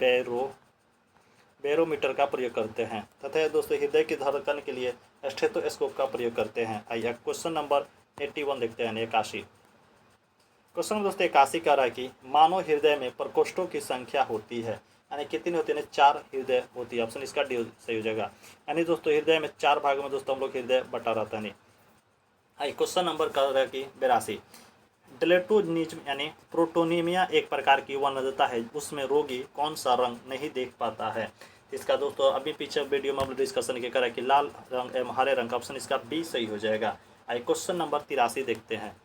बैरोमीटर का प्रयोग करते हैं। तथा दोस्तों हृदय की धड़कन के लिए स्टेथोस्कोप का प्रयोग करते हैं। आइए क्वेश्चन नंबर 81 देखते हैं, 81। क्वेश्चन दोस्तों 81 कह रहा है कि मानव हृदय में प्रकोष्ठों की संख्या होती है, यानी कितनी होती है, 4 हृदय होती है। ऑप्शन इसका डी सही हो जाएगा। यानी दोस्तों हृदय में 4 भागों में दोस्तों हम लोग हृदय बटा रहता है। आइए क्वेश्चन नंबर कह रहा है कि 82। डेल्टोनिज्म यानी प्रोटोनीमिया एक प्रकार की वन्यता है, उसमें रोगी कौन सा रंग नहीं देख पाता है। इसका दोस्तों अभी पीछे वीडियो में हम लोग डिस्कशन किया करा कि लाल रंग एवं हरे रंग का। ऑप्शन इसका बी सही हो जाएगा। आइए क्वेश्चन नंबर 83 देखते हैं।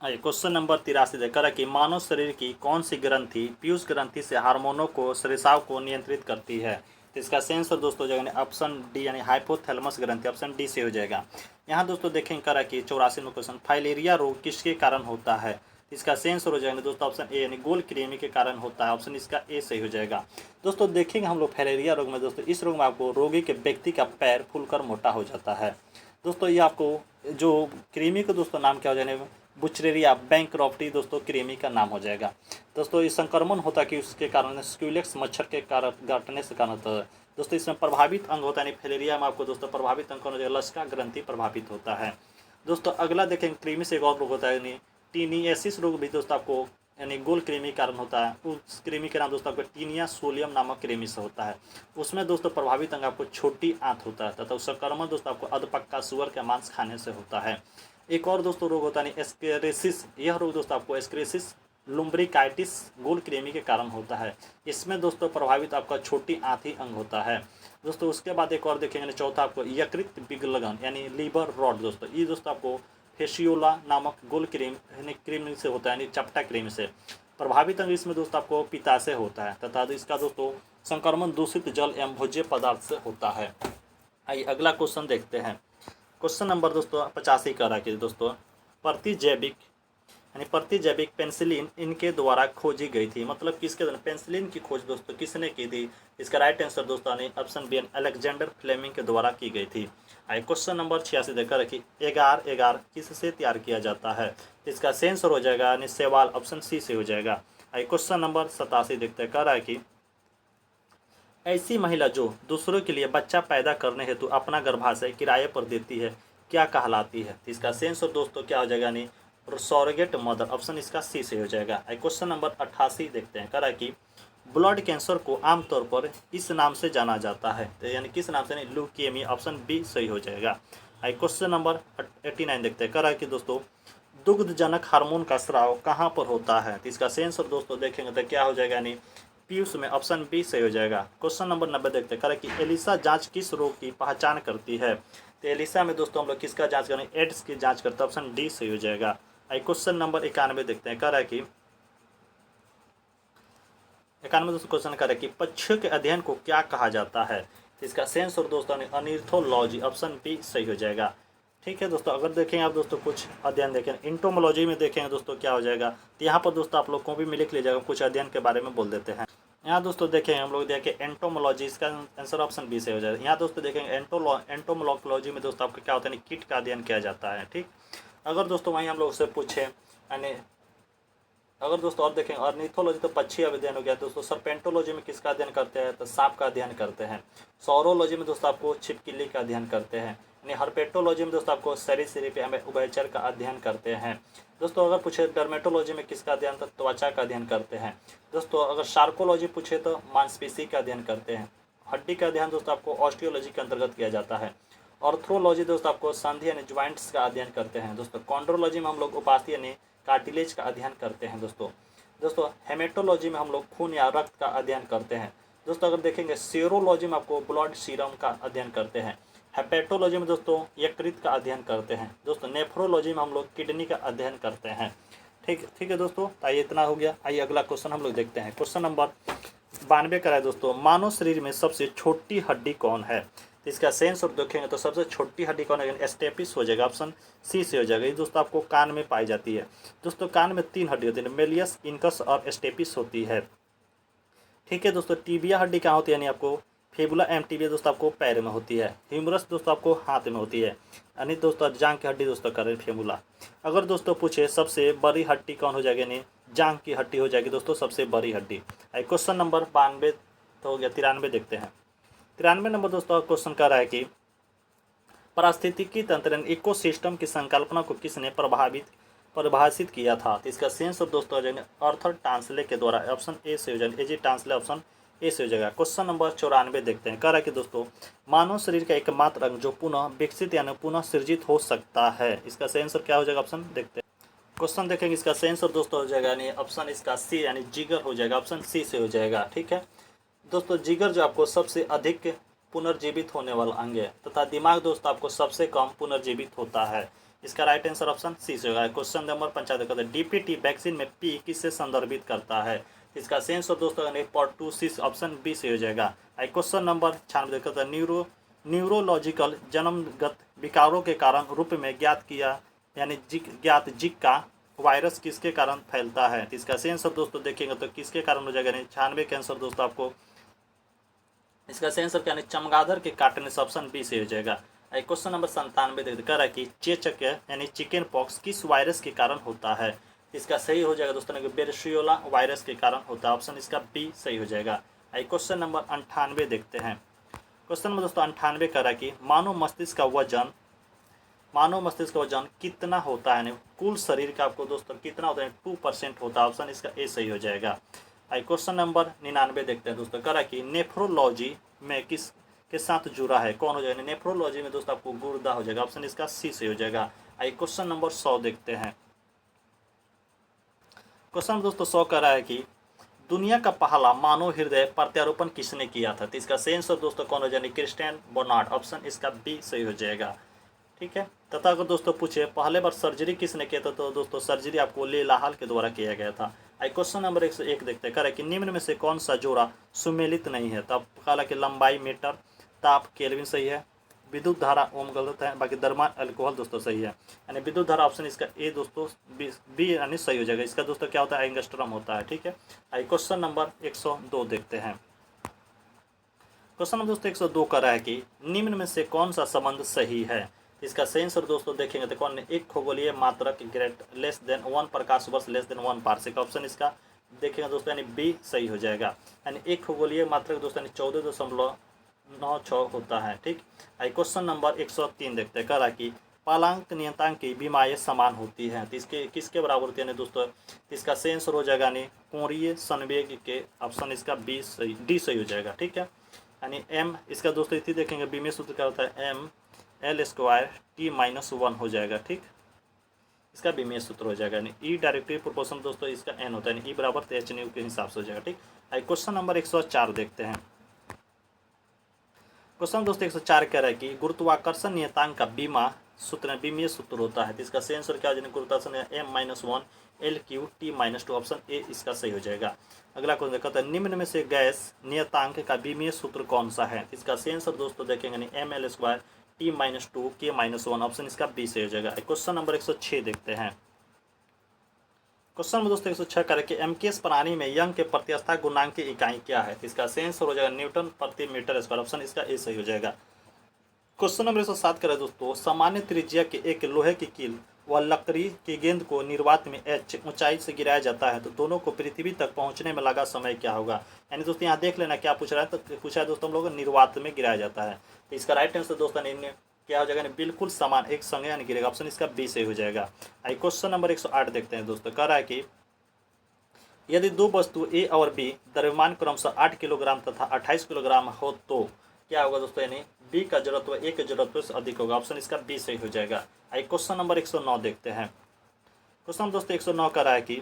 आइए क्वेश्चन नंबर 83 देखा है कि मानव शरीर की कौन सी ग्रंथि पीयूष ग्रंथि से हार्मोनों को रिसाव को नियंत्रित करती है। तो इसका सेंसर दोस्तों हो जाएगा ऑप्शन डी यानी हाइपोथैलेमस ग्रंथि। ऑप्शन डी से हो जाएगा। यहाँ दोस्तों देखेंगे करा कि 84 में क्वेश्चन फाइलेरिया रोग किसके कारण होता है। इसका सेंसर हो जाएगा दोस्तों ऑप्शन ए यानी गोल कृमि के कारण होता है। ऑप्शन इसका ए सही हो जाएगा। दोस्तों देखेंगे हम लोग फाइलेरिया रोग में दोस्तों इस रोग में आपको रोगी के व्यक्ति का पैर फूलकर मोटा हो जाता है। दोस्तों ये आपको जो कृमि का दोस्तों नाम क्या हो जाएगा, बुचरेरिया बैंक्रॉफ्टी दोस्तों कृमि का नाम हो जाएगा। दोस्तों ये संक्रमण होता है कि उसके कारण स्क्यूलेक्स मच्छर के कारण काटने से कारण होता है। दोस्तों इसमें प्रभावित अंग होता है, यानी फाइलेरिया में आपको दोस्तों प्रभावित अंग कौन हो जाएगा, लसिका ग्रंथि प्रभावित होता है। दोस्तों अगला देखेंगे कृमि से एक और रोग होता है यानी टीनियासिस रोग भी दोस्तों आपको यानी गोल कृमि कारण होता है। उस कृमि का नाम दोस्तों आपको टीनिया सोलियम नामक कृमि से होता है। उसमें दोस्तों प्रभावित अंग आपको छोटी आंत होता है तथा संक्रमण दोस्तों आपको अधपक्का सुअर का मांस खाने से होता है। एक और दोस्तों रोग होता है एस्केरेसिस। यह रोग दोस्तों आपको एस्केरेसिस लुम्ब्रिकाइटिस गोल कृमि के कारण होता है। इसमें दोस्तों प्रभावित आपका छोटी आंत ही अंग होता है। दोस्तों उसके बाद एक और देखेंगे चौथा आपको यकृत विगलन यानी लीवर रॉड। दोस्तों ये दोस्तों आपको फेशियोला नामक गोल कृमि से होता है, यानी चपटा कृमि से प्रभावित अंग। इसमें दोस्तों आपको पित्ताशय होता है तथा इसका दोस्तों संक्रमण दूषित जल एवं भोज्य पदार्थ से होता है। आइए अगला क्वेश्चन देखते हैं। क्वेश्चन नंबर दोस्तों 85 का रहा कि दोस्तों प्रतिजैविक पेनिसिलिन इनके द्वारा खोजी गई थी। मतलब किसके द्वारा पेनिसिलिन की खोज दोस्तों किसने की थी। इसका राइट आंसर दोस्तों ने ऑप्शन बी अलेक्जेंडर फ्लेमिंग के द्वारा की गई थी। आइए क्वेश्चन नंबर 86 देखा रखिए एगार एगार किससे तैयार किया जाता है। इसका सेंसर हो जाएगा यानी सेवाल। ऑप्शन सी से हो जाएगा। आइए क्वेश्चन नंबर 87 देखते हैं। कह रहा है कि ऐसी महिला जो दूसरों के लिए बच्चा पैदा करने हेतु अपना गर्भाशय किराए पर देती है क्या कहलाती है। इसका सेंसर दोस्तों क्या हो जाएगा यानी सॉरोगेट मदर। ऑप्शन इसका सी से हो जाएगा। क्वेश्चन नंबर 88 देखते हैं। कह रहा है कि ब्लड कैंसर को आमतौर पर इस नाम से जाना जाता है, तो यानी किस नाम से, नहीं, ल्यूकेमिया, ऑप्शन बी सही हो जाएगा। क्वेश्चन नंबर 89 देखते हैं, कह रहा है कि दोस्तों दुग्धजनक हार्मोन का स्राव कहाँ पर होता है, तो इसका सही आंसर दोस्तों देखेंगे तो क्या हो जाएगा, यानी पीयूष में, ऑप्शन बी सही हो जाएगा। क्वेश्चन नंबर 90 देखते हैं, कह रहा है कि एलिसा जांच किस रोग की पहचान करती है, तो एलिसा में दोस्तों हम लोग किसका जांच करें, एड्स की जांच करते हैं, ऑप्शन डी सही हो जाएगा। क्वेश्चन नंबर 91 देखते हैं, कह रहा है कि 91 दोस्तों क्वेश्चन कर रहा है कि पक्षियों के अध्ययन को क्या कहा जाता है, तो इसका सही आंसर दोस्तों ऑर्निथोलॉजी, ऑप्शन बी सही हो जाएगा। ठीक है दोस्तों, अगर देखेंगे आप दोस्तों कुछ अध्ययन देखें, इंटोमोलॉजी में देखेंगे दोस्तों क्या हो जाएगा, तो यहाँ पर दोस्तों आप लोग को भी लिख लीजिएगा, कुछ अध्ययन के बारे में बोल देते हैं। यहाँ दोस्तों देखेंगे हम लोग देखें एंटोमोलॉजी, इसका आंसर ऑप्शन बी से हो जाएगा। यहाँ दोस्तों देखेंगे एंटोमोलॉजी में दोस्तों आपको क्या होता है, कीट का अध्ययन किया जाता है। ठीक, अगर दोस्तों वहीं हम लोग से पूछे, यानी अगर दोस्तों और देखें ऑर्निथोलॉजी तो पक्षी अध्ययन हो गया दोस्तों। सर्पेंटोलॉजी में किसका अध्ययन करते हैं, तो सांप का अध्ययन करते हैं। सौरोलॉजी में दोस्तों आपको छिपकली का अध्ययन करते हैं। यानी हर्पेटोलॉजी में दोस्तों आपको सरीसृप हमें उभयचर का अध्ययन करते हैं। दोस्तों अगर पूछे डर्मेटोलॉजी में किसका अध्ययन, तो त्वचा का अध्ययन करते हैं। दोस्तों अगर शार्कोलॉजी पूछे तो मांसपेशी का अध्ययन करते हैं। हड्डी का अध्ययन दोस्तों आपको ऑस्टियोलॉजी के अंतर्गत किया जाता है। ऑर्थ्रोलॉजी दोस्तों आपको संधि यानी ज्वाइंट्स का अध्ययन करते हैं। दोस्तों कॉन्ड्रोलॉजी में हम लोग उपास्थि यानी कार्टिलेज का अध्ययन करते हैं। दोस्तों हेमेटोलॉजी में हम लोग खून या रक्त का अध्ययन करते हैं। दोस्तों अगर देखेंगे सीरोलॉजी में आपको ब्लड सीरम का अध्ययन करते हैं। हेपेटोलॉजी में दोस्तों यकृत का अध्ययन करते हैं। दोस्तों नेफ्रोलॉजी में हम लोग किडनी का अध्ययन करते हैं। ठीक है दोस्तों, आइए इतना हो गया। आइए अगला क्वेश्चन हम लोग देखते हैं। क्वेश्चन नंबर 92 का है दोस्तों, मानव शरीर में सबसे छोटी हड्डी कौन है, तो इसका सेंस और देखेंगे तो सबसे छोटी हड्डी कौन है, स्टेपिस हो जाएगा, ऑप्शन सी से हो जाएगा। ये दोस्तों आपको कान में पाई जाती है। दोस्तों कान में 3 हड्डी होती है, मेलियस, इनकस और स्टेपिस होती है। ठीक है दोस्तों, टीबिया हड्डी कहाँ होती है, यानी आपको फेबुला एम टीबिया दोस्तों आपको पैर में होती है। ह्यूमरस दोस्तों आपको हाथ में होती है, यानी दोस्तों जांग की हड्डी दोस्तों कर रहे हैं फेबुला। अगर दोस्तों पूछे सबसे बड़ी हड्डी कौन हो जाएगी, यानी जांग की हड्डी हो जाएगी दोस्तों सबसे बड़ी हड्डी। क्वेश्चन नंबर 92 तो हो गया, 93 देखते हैं। 93 नंबर दोस्तों क्वेश्चन कर रहा है कि पारिस्थितिकी तंत्र इकोसिस्टम की संकल्पना को किसने परिभाषित किया था, तो इसका सेंस और दोस्तों आर्थर टांसले के द्वारा, ऑप्शन ए से हो जाएगा, एजी टांसले ऑप्शन ए से हो जाएगा। क्वेश्चन नंबर 94 देखते हैं, कह रहा है कि दोस्तों मानव शरीर का एकमात्र अंग जो पुनः विकसित यानी पुनः सृजित हो सकता है, इसका सही आंसर क्या हो जाएगा, ऑप्शन देखते हैं। क्वेश्चन देखेंगे, इसका सही आंसर दोस्तों हो जाएगा यानी ऑप्शन इसका सी यानी जिगर हो जाएगा, ऑप्शन सी से हो जाएगा। ठीक है दोस्तों, जिगर जो आपको सबसे अधिक पुनर्जीवित होने वाला अंग है, तथा दिमाग दोस्तों आपको सबसे कम पुनर्जीवित होता है। इसका राइट आंसर ऑप्शन सी से होगा। क्वेश्चन नंबर 95 डीपीटी वैक्सीन में पी किससे संदर्भित करता है, इसका सही आंसर दोस्तों पर्टूसिस, ऑप्शन बी से हो जाएगा। क्वेश्चन नंबर 96 न्यूरोलॉजिकल जन्मगत विकारों के कारण रूप में यानी ज्ञात जिका वायरस किसके कारण फैलता है, तो इसका सही आंसर दोस्तों देखेंगे तो किसके कारण हो जाएगा, 96 के आंसर दोस्तों आपको इसका सही आंसर क्या है, चमगादड़ के काटने से, ऑप्शन बी से हो जाएगा। क्वेश्चन नंबर 97 देखते कह रहा है कि चेचक यानी चिकन पॉक्स किस वायरस के कारण होता है, इसका सही हो जाएगा दोस्तों बेरशियोला वायरस के कारण होता है, ऑप्शन इसका बी सही हो जाएगा। क्वेश्चन नंबर 98 देखते हैं। क्वेश्चन नंबर दोस्तों 98 कह रहा है कि मानव मस्तिष्क का वजन कितना होता है, कुल शरीर का आपको दोस्तों कितना होता है, 2% होता है, ऑप्शन इसका ए सही हो जाएगा। क्वेश्चन नंबर 99 देखते हैं दोस्तों, कह रहा है कि नेफ्रोलॉजी में किस के साथ जुड़ा है, कौन हो जाएगा, नेफ्रोलॉजी में दोस्तों आपको गुर्दा हो जाएगा, ऑप्शन इसका सी से हो जाएगा। क्वेश्चन नंबर 100 देखते हैं। क्वेश्चन दोस्तों 100 कह रहा है कि दुनिया का पहला मानव हृदय प्रत्यारोपण किसने किया था, तो इसका सही आंसर दोस्तों कौन हो जाएगा, क्रिस्टियन बर्नार्ड, ऑप्शन इसका बी सही हो जाएगा। ठीक है, तथा अगर दोस्तों पूछे पहले बार सर्जरी किसने किया था, तो दोस्तों सर्जरी आपको लेलाहाल के द्वारा किया गया था। क्वेश्चन नंबर 101 देखते हैं, कह रहा है कि निम्न में से कौन सा जोड़ा सुमेलित नहीं है, तब कहा कि लंबाई मीटर, ताप केल्विन सही है, विद्युत धारा ओम गलत है, बाकी द्रव्यमान अल्कोहल दोस्तों सही है, यानी विद्युत धारा ऑप्शन इसका ए दोस्तों बी यानी सही हो जाएगा। इसका दोस्तों क्या होता है, एंगस्ट्रम होता है। ठीक है, क्वेश्चन नंबर 102 देखते हैं। क्वेश्चन नंबर दोस्तों 102 कह रहा है कि निम्न में से कौन सा संबंध सही है, इसका सही आंसर दोस्तों देखेंगे तो कौन, एक खगोलीय मात्रक ग्रेट लेस देन 1 प्रकाश वर्ष लेस देन 1 पार्सेक, ऑप्शन इसका देखेंगे दोस्तों यानी बी सही हो जाएगा। यानी एक खगोलीय मात्रक दोस्तों 14.96 होता है। ठीक, क्वेश्चन नंबर 103 देखते हैं, कह रहा है कि पालांक नियतांक की विमाएँ समान होती हैं। तो इसके किसके बराबर होती है यानी दोस्तों, इसका सही आंसर हो जाएगा यानी कोणीय संवेग के, ऑप्शन इसका बी सही, डी सही हो जाएगा। ठीक है, यानी एम इसका दोस्तों इसी देखेंगे बीमीय सूत्र क्या होता है, M L square T minus 1 हो जाएगा। ठीक, इसका बीमीय सूत्र हो जाएगा यानी ई डायरेक्टली प्रोपोर्शन दोस्तों इसका एन होता है यानी ई बराबर तो एच न्यू के हिसाब से हो जाएगा। ठीक, क्वेश्चन नंबर 104 देखते हैं। क्वेश्चन दोस्तों 104 कह रहा है कि गुरुत्वाकर्षण नियतांक का बीमीय सूत्र होता है। तो इसका सही आंसर क्या हो जाएगा, गुरुत्वाकर्षण M minus 1 L cube T minus 2, option A इसका सही हो जाएगा। अगला क्वेश्चन कहता है निम्न में से गैस नियतांक का बीमीय सूत्र कौन सा है। इसका सही आंसर दोस्तों देखेंगे M L square T minus 2 के माइनस 1, ऑप्शन इसका बी सही हो जाएगा। क्वेश्चन नंबर 106 देखते हैं। क्वेश्चन में दोस्तों 106 करें कि एमकेएस प्रणाली में यंग के प्रत्यवस्था गुणांक की इकाई क्या है। इसका सही आंसर हो जाएगा न्यूटन प्रति मीटर स्क्वायर, ऑप्शन इसका ए सही हो जाएगा। क्वेश्चन नंबर 107 करें दोस्तों, सामान्य त्रिज्या के एक लोहे की कील व लकड़ी की गेंद को निर्वात में एच ऊंचाई से गिराया जाता है तो दोनों को पृथ्वी तक पहुंचने में लगा समय क्या होगा। यानी दोस्तों यहाँ देख लेना क्या पूछ रहा है, तो पूछा है दोस्तों हम लोग निर्वात में गिराया जाता है। तो इसका राइट आंसर दोस्तों क्या हो जाएगा, बिल्कुल समान एक संग यानी गिरेगा, ऑप्शन इसका बी सही हो जाएगा। क्वेश्चन नंबर 108 देखते हैं दोस्तों, कह रहा है कि यदि दो वस्तु ए और बी द्रव्यमान क्रमशः 8 किलोग्राम तथा 28 किलोग्राम हो तो क्या होगा दोस्तों, यानी बी का जड़त्व ए के जड़त्व से अधिक होगा, ऑप्शन इसका बी सही हो जाएगा। क्वेश्चन नंबर 109 देखते हैं। क्वेश्चन दोस्तों 109 का रहा है कि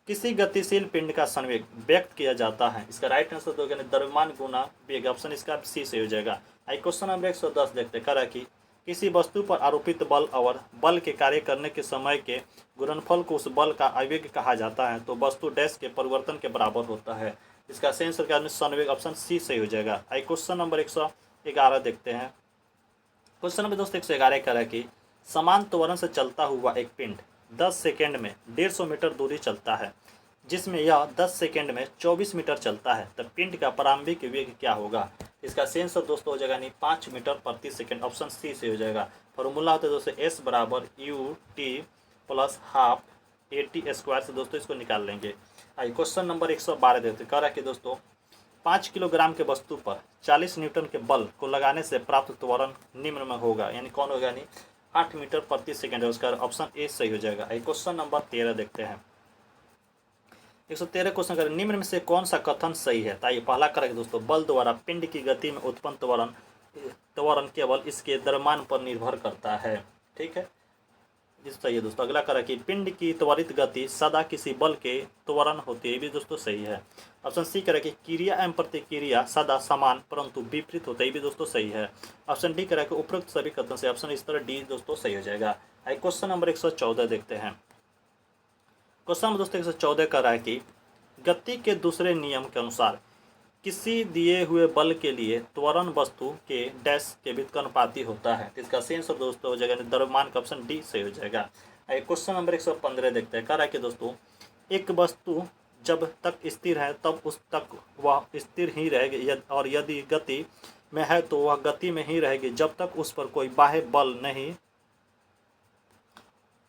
किसी गतिशील पिंड का संवेग व्यक्त किया जाता है। इसका राइट आंसर तो द्रव्यमान गुना वेग, ऑप्शन इसका सी सही हो जाएगा। क्वेश्चन नंबर 110 देखते हैं, कह रहा है कि किसी वस्तु पर आरोपित बल और बल के कार्य करने के समय के गुणनफल को उस बल का आवेग कहा जाता है तो वस्तु डैश के परिवर्तन के बराबर होता है। इसका सही आंसर क्या है, संवेग, ऑप्शन सी सही हो जाएगा। क्वेश्चन नंबर 111 देखते हैं। क्वेश्चन नंबर दोस्तों 111 कह रहा है कि समान त्वरण से चलता हुआ एक पिंड 10 सेकेंड में 150 मीटर दूरी चलता है, जिसमें यह 10 सेकेंड में 24 मीटर चलता है, तब पिंड का प्रारंभिक वेग क्या होगा। इसका सही आंसर दोस्तों हो जाएगा यानी 5 मीटर प्रति सेकेंड, ऑप्शन सी से हो जाएगा। फॉर्मूला होता है दोस्तों एस बराबर U T plus half A T square से दोस्तों इसको निकाल लेंगे। क्वेश्चन नंबर 112 देते कह रहा है कि दोस्तों 5 किलोग्राम के वस्तु पर 40 न्यूटन के बल को लगाने से प्राप्त त्वरण निम्न में होगा, यानी कौन होगा, यानी 8 मीटर प्रति सेकेंड है, उसका ऑप्शन ए सही हो जाएगा। क्वेश्चन नंबर 13 देखते हैं। 113 क्वेश्चन करें, निम्न में से कौन सा कथन सही है। तो ये पहला करेंगे दोस्तों, बल द्वारा पिंड की गति में उत्पन्न त्वरण केवल इसके द्रव्यमान पर निर्भर करता है। ठीक है, सही है दोस्तों। अगला करें कि पिंड की त्वरित गति सदा किसी बल के त्वरण होती है, ये भी दोस्तों सही है। ऑप्शन सी करें कि क्रिया एवं प्रतिक्रिया सदा समान परंतु विपरीत होता है, ये भी दोस्तों सही है। ऑप्शन डी करें कि उपरोक्त सभी कथन से, ऑप्शन इस तरह डी दोस्तों सही हो जाएगा। क्वेश्चन नंबर 114 देखते हैं। क्वेश्चन नंबर दोस्तों 114 कर रहा है कि गति के दूसरे नियम के अनुसार किसी दिए हुए बल के लिए त्वरण वस्तु के डैश के व्युत्क्रमानुपाती होता है। इसका सही आंसर दोस्तों हो जाएगा द्रव्यमान का, ऑप्शन डी सही हो जाएगा। क्वेश्चन नंबर 115 देखते हैं, कह रहा है कि दोस्तों एक वस्तु जब तक स्थिर है तब उस तक वह स्थिर ही रहेगी और यदि गति में है तो वह गति में ही रहेगी जब तक उस पर कोई बाह्य बल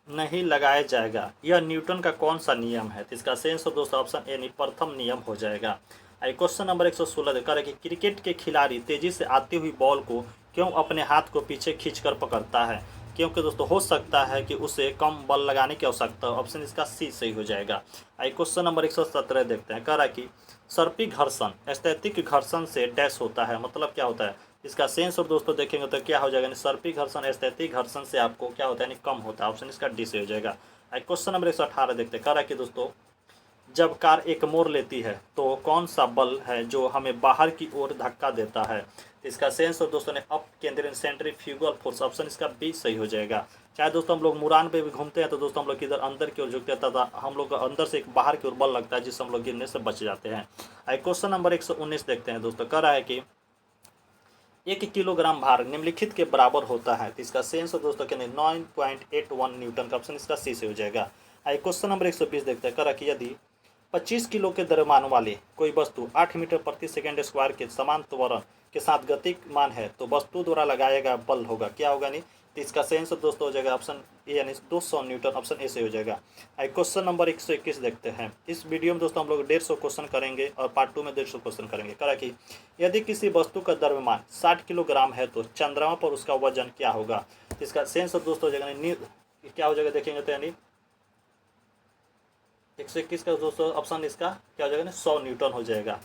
नहीं लगाया जाएगा। यह न्यूटन का कौन सा नियम है। तो इसका सही आंसर दोस्तों ऑप्शन ए प्रथम नियम हो जाएगा। क्वेश्चन नंबर 116 देखा है कि क्रिकेट के खिलाड़ी तेजी से आती हुई बॉल को क्यों अपने हाथ को पीछे खींचकर पकड़ता है। क्योंकि दोस्तों हो सकता है कि उसे कम बल लगाने की आवश्यकता, ऑप्शन इसका सी सही हो जाएगा। क्वेश्चन नंबर 117 देखते हैं, कह रहा है कि सर्पी घर्षण स्थैतिक घर्षण से डैश होता है, मतलब क्या होता है। इसका सही आंसर दोस्तों देखेंगे तो क्या हो जाएगा, सर्पी घर्षण स्थैतिक घर्षण से आपको क्या होता है, यानी कम होता है, ऑप्शन इसका डी से हो जाएगा। क्वेश्चन नंबर 118 देखते हैं, कह रहा है कि दोस्तों जब कार एक मोड़ लेती है तो कौन सा बल है जो हमें बाहर की ओर धक्का देता है। इसका सही आंसर दोस्तों ने अप केंद्रीय सेंट्रीफ्यूगल फोर्स, ऑप्शन इसका बी सही हो जाएगा। चाहे दोस्तों हम लोग मुरान पे भी घूमते हैं तो दोस्तों हम लोग इधर अंदर की ओर झुकते हैं तथा हम लोग अंदर से एक बाहर की ओर बल लगता है जिससे हम लोग गिरने से बच जाते हैं। क्वेश्चन नंबर 119 देखते हैं दोस्तों, कह रहा है कि 1 किलोग्राम भार निम्नलिखित के बराबर होता है। तो इसका सही आंसर दोस्तों कहते हैं 9.81 न्यूटन का, ऑप्शन इसका सी से हो जाएगा। क्वेश्चन नंबर 120 देखते हैं, कह रहा है कि यदि 25 किलो के द्रव्यमान वाली कोई वस्तु 8 मीटर प्रति सेकंड स्क्वायर के समान त्वरण के साथ गतिमान है तो वस्तु द्वारा लगाया गया बल होगा, क्या होगा नहीं। तो इसका सही आंसर दोस्तों हो जाएगा ऑप्शन ए यानी 200 न्यूटन, ऑप्शन ए से हो जाएगा। क्वेश्चन नंबर 121 देखते हैं। इस वीडियो में दोस्तों हम लोग 150 क्वेश्चन करेंगे और पार्ट 2 में 150 क्वेश्चन करेंगे। करा कि यदि किसी वस्तु का द्रव्यमान 60 किलोग्राम है तो चंद्रमा पर उसका वजन क्या होगा। तो इसका सेंस ऑफ दोस्तों हो जाएगा क्या हो जाएगा देखेंगे तो यानी 121 का दोस्तों ऑप्शन इसका क्या हो जाएगा ना 100 न्यूटन हो जाएगा।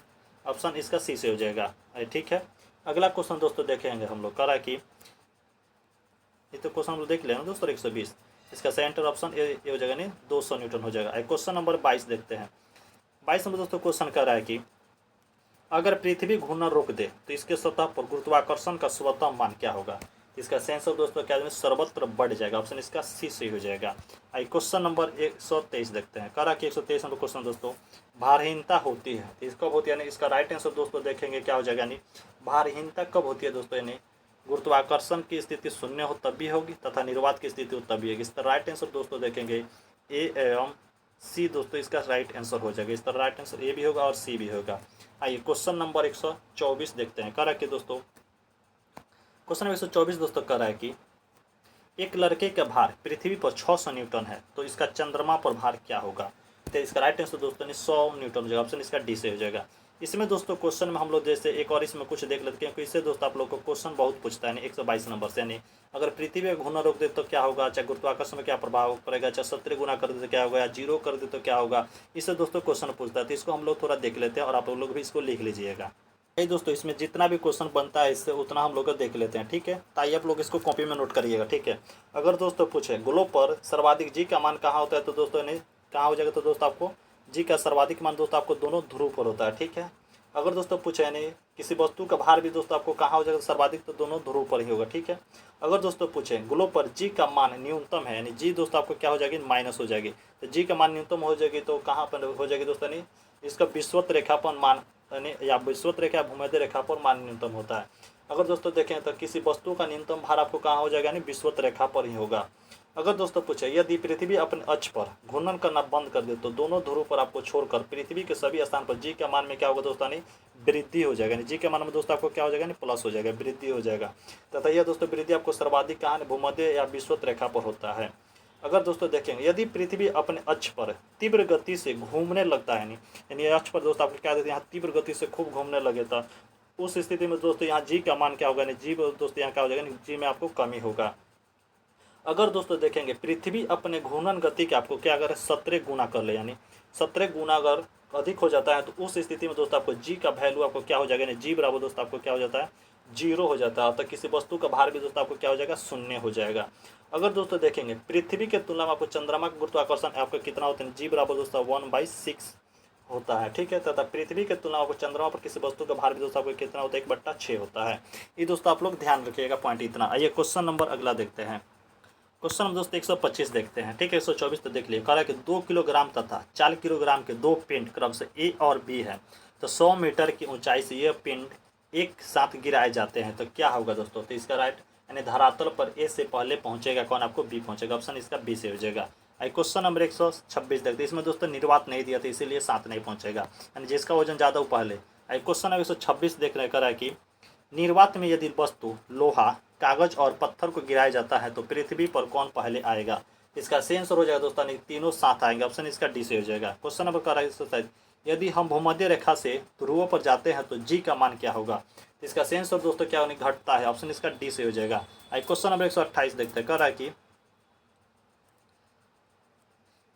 ऑप्शन इसका सी से हो जाएगा। ठीक है, अगला क्वेश्चन दोस्तों देखेंगे हम लोग करा कि ये तो क्वेश्चन हम लोग देख लेना दोस्तों 120, इसका सेंटर ऑप्शन ये हो जाएगा नहीं 200 न्यूटन हो जाएगा। क्वेश्चन नंबर 22 देखते हैं। 22 नंबर दोस्तों क्वेश्चन कर रहा है कि अगर पृथ्वी घूमना रोक दे तो इसके सतह पर गुरुत्वाकर्षण का स्वतः मान क्या होगा। इसका सेंस ऑफ दोस्तों क्या सर्वत्र बढ़ जाएगा। ऑप्शन इसका सी सही हो जाएगा। आई क्वेश्चन नंबर 123 देखते हैं। करा कि 123 नंबर क्वेश्चन दोस्तों भारहीनता होती है तो कब होती है, यानी इसका राइट आंसर दोस्तों देखेंगे क्या हो जाएगा, यानी भारहीनता कब होती है दोस्तों, यानी गुरुत्वाकर्षण की स्थिति शून्य हो तब भी होगी तथा निर्वात की स्थिति हो तब भी होगी। इसका राइट आंसर दोस्तों देखेंगे ए एवं सी दोस्तों इसका राइट आंसर हो जाएगा। इसका राइट आंसर ए भी होगा और सी भी होगा। आइए क्वेश्चन नंबर 124 देखते हैं। कह रहा है कि दोस्तों क्वेश्चन नंबर 124 दोस्तों कह रहा है कि एक लड़के का भार पृथ्वी पर 600 न्यूटन है तो इसका चंद्रमा पर भार क्या होगा। तो इसका राइट आंसर दोस्तों 100 न्यूटन हो जाएगा। ऑप्शन इसका डी से हो जाएगा। इसमें दोस्तों क्वेश्चन में हम लोग जैसे एक और इसमें कुछ देख लेते हैं क्योंकि इससे दोस्तों आप लोग को क्वेश्चन बहुत पूछता है। 122 नंबर से, यानी अगर पृथ्वी घूमना रोक दे तो क्या होगा, चाहे गुरुत्वाकर्षण में क्या प्रभाव पड़ेगा, चाहे 17 गुना कर दे तो क्या होगा, या 0 कर दे तो क्या होगा, इससे दोस्तों क्वेश्चन पूछता है। तो इसको हम लोग थोड़ा देख लेते हैं और आप लोग भी इसको लिख लीजिएगा। ये दोस्तों इसमें जितना भी क्वेश्चन बनता है इससे उतना हम लोग देख लेते हैं। ठीक है, ताकि आप लोग इसको कॉपी में नोट करिएगा। ठीक है, अगर दोस्तों पूछे ग्लोब पर सर्वाधिक जी का मान कहाँ होता है तो दोस्तों नहीं कहाँ हो जाएगा, तो दोस्तों आपको जी का सर्वाधिक मान दोस्तों आपको दोनों ध्रुव पर होता है। ठीक है, अगर दोस्तों पूछे यानी किसी वस्तु का भार भी दोस्तों आपको कहाँ हो जाएगा सर्वाधिक, तो दोनों ध्रुव पर ही होगा। ठीक है, अगर दोस्तों पूछे ग्लोब पर जी का मान न्यूनतम है, यानी जी दोस्तों आपको क्या हो जाएगी माइनस हो जाएगी, तो जी का मान न्यूनतम हो जाएगी तो कहाँ पर हो जाएगी दोस्तों, यानी इसका विषुवत रेखा पर मान यानी या विषुवत रेखा भूमध्य रेखा पर मान न्यूनतम होता है। अगर दोस्तों देखें तो किसी वस्तु का न्यूनतम भार आपको कहाँ हो जाएगा, यानी विषुवत रेखा पर ही होगा। अगर दोस्तों पूछे यदि पृथ्वी अपने अक्ष पर घूर्णन करना बंद कर दे तो दोनों ध्रुव पर आपको छोड़कर पृथ्वी के सभी स्थान पर जी के मान में क्या होगा दोस्तों, यानी वृद्धि हो जाएगा। जी के मान में दोस्तों आपको क्या हो जाएगा, यानी प्लस हो जाएगा, वृद्धि हो जाएगा। तथा यह दोस्तों वृद्धि आपको सर्वाधिक कहाँ भूमध्य या विषुवत रेखा पर होता है। अगर दोस्तों देखेंगे यदि पृथ्वी अपने अक्ष पर तीव्र गति से घूमने लगता है, यानी अक्ष पर दोस्तों आपको क्या देते हैं यहाँ तीव्र गति से खूब घूमने लगे था, उस स्थिति में दोस्तों यहाँ जी का मान क्या होगा, यानी जी दोस्तों यहाँ क्या हो जाएगा, जी में आपको कमी होगा। अगर दोस्तों देखेंगे पृथ्वी अपने घूर्णन गति के आपको क्या अगर 17 गुना कर ले, यानी 17 गुना अगर अधिक हो जाता है तो उस स्थिति में दोस्तों आपको जी का वैल्यू आपको क्या हो जाएगा, यानी जी बराबर दोस्तों आपको क्या हो जाता है, 0 हो जाता है। तो किसी वस्तु का भार भी दोस्तों आपको क्या हो जाएगा, 0 हो जाएगा। अगर दोस्तों देखेंगे पृथ्वी के तुलना में आपको चंद्रमा का गुरुत्वाकर्षण आपको कितना होता है, जी बराबर दोस्तों 1/6 होता है। ठीक है, तथा पृथ्वी के तुलना में आपको चंद्रमा पर किसी वस्तु का भार भी दोस्तों आपको कितना होता है, 1/6 होता है। ये दोस्तों आप लोग ध्यान रखिएगा पॉइंट इतना। आइए क्वेश्चन नंबर अगला देखते हैं। क्वेश्चन नंबर दोस्तों 125 देखते हैं। ठीक है, 124 तो देख लिए। कह रहा है कि 2 किलोग्राम तथा 4 किलोग्राम के 2 पिंड क्रम से ए और बी है तो 100 मीटर की ऊंचाई से ये पिंड एक साथ गिराए जाते हैं तो क्या होगा दोस्तों। तो इसका राइट यानी धरातल पर ए से पहले पहुंचेगा कौन, आपको बी पहुंचेगा। ऑप्शन इसका बी से हो जाएगा। क्वेश्चन नंबर 126 देखते हैं। इसमें दोस्तों निर्वात नहीं दिया था इसीलिए 7 नहीं पहुंचेगा, यानी जिसका वजन ज़्यादा वो पहले। क्वेश्चन नंबर 126 देख रहे कह रहा है कि निर्वात में यदि वस्तु लोहा कागज और पत्थर को गिराया जाता है तो पृथ्वी पर कौन पहले आएगा। इसका सही आंसर हो जाएगा दोस्तों, तीनों साथ आएंगे। ऑप्शन इसका डी से हो जाएगा। क्वेश्चन नंबर कह रहा है यदि हम भूमध्य रेखा से ध्रुवों पर जाते हैं तो जी का मान क्या होगा। इसका सही आंसर दोस्तों क्या होने घटता है। ऑप्शन इसका डी से हो जाएगा। क्वेश्चन नंबर 128 देखते हैं। कह रहा है कि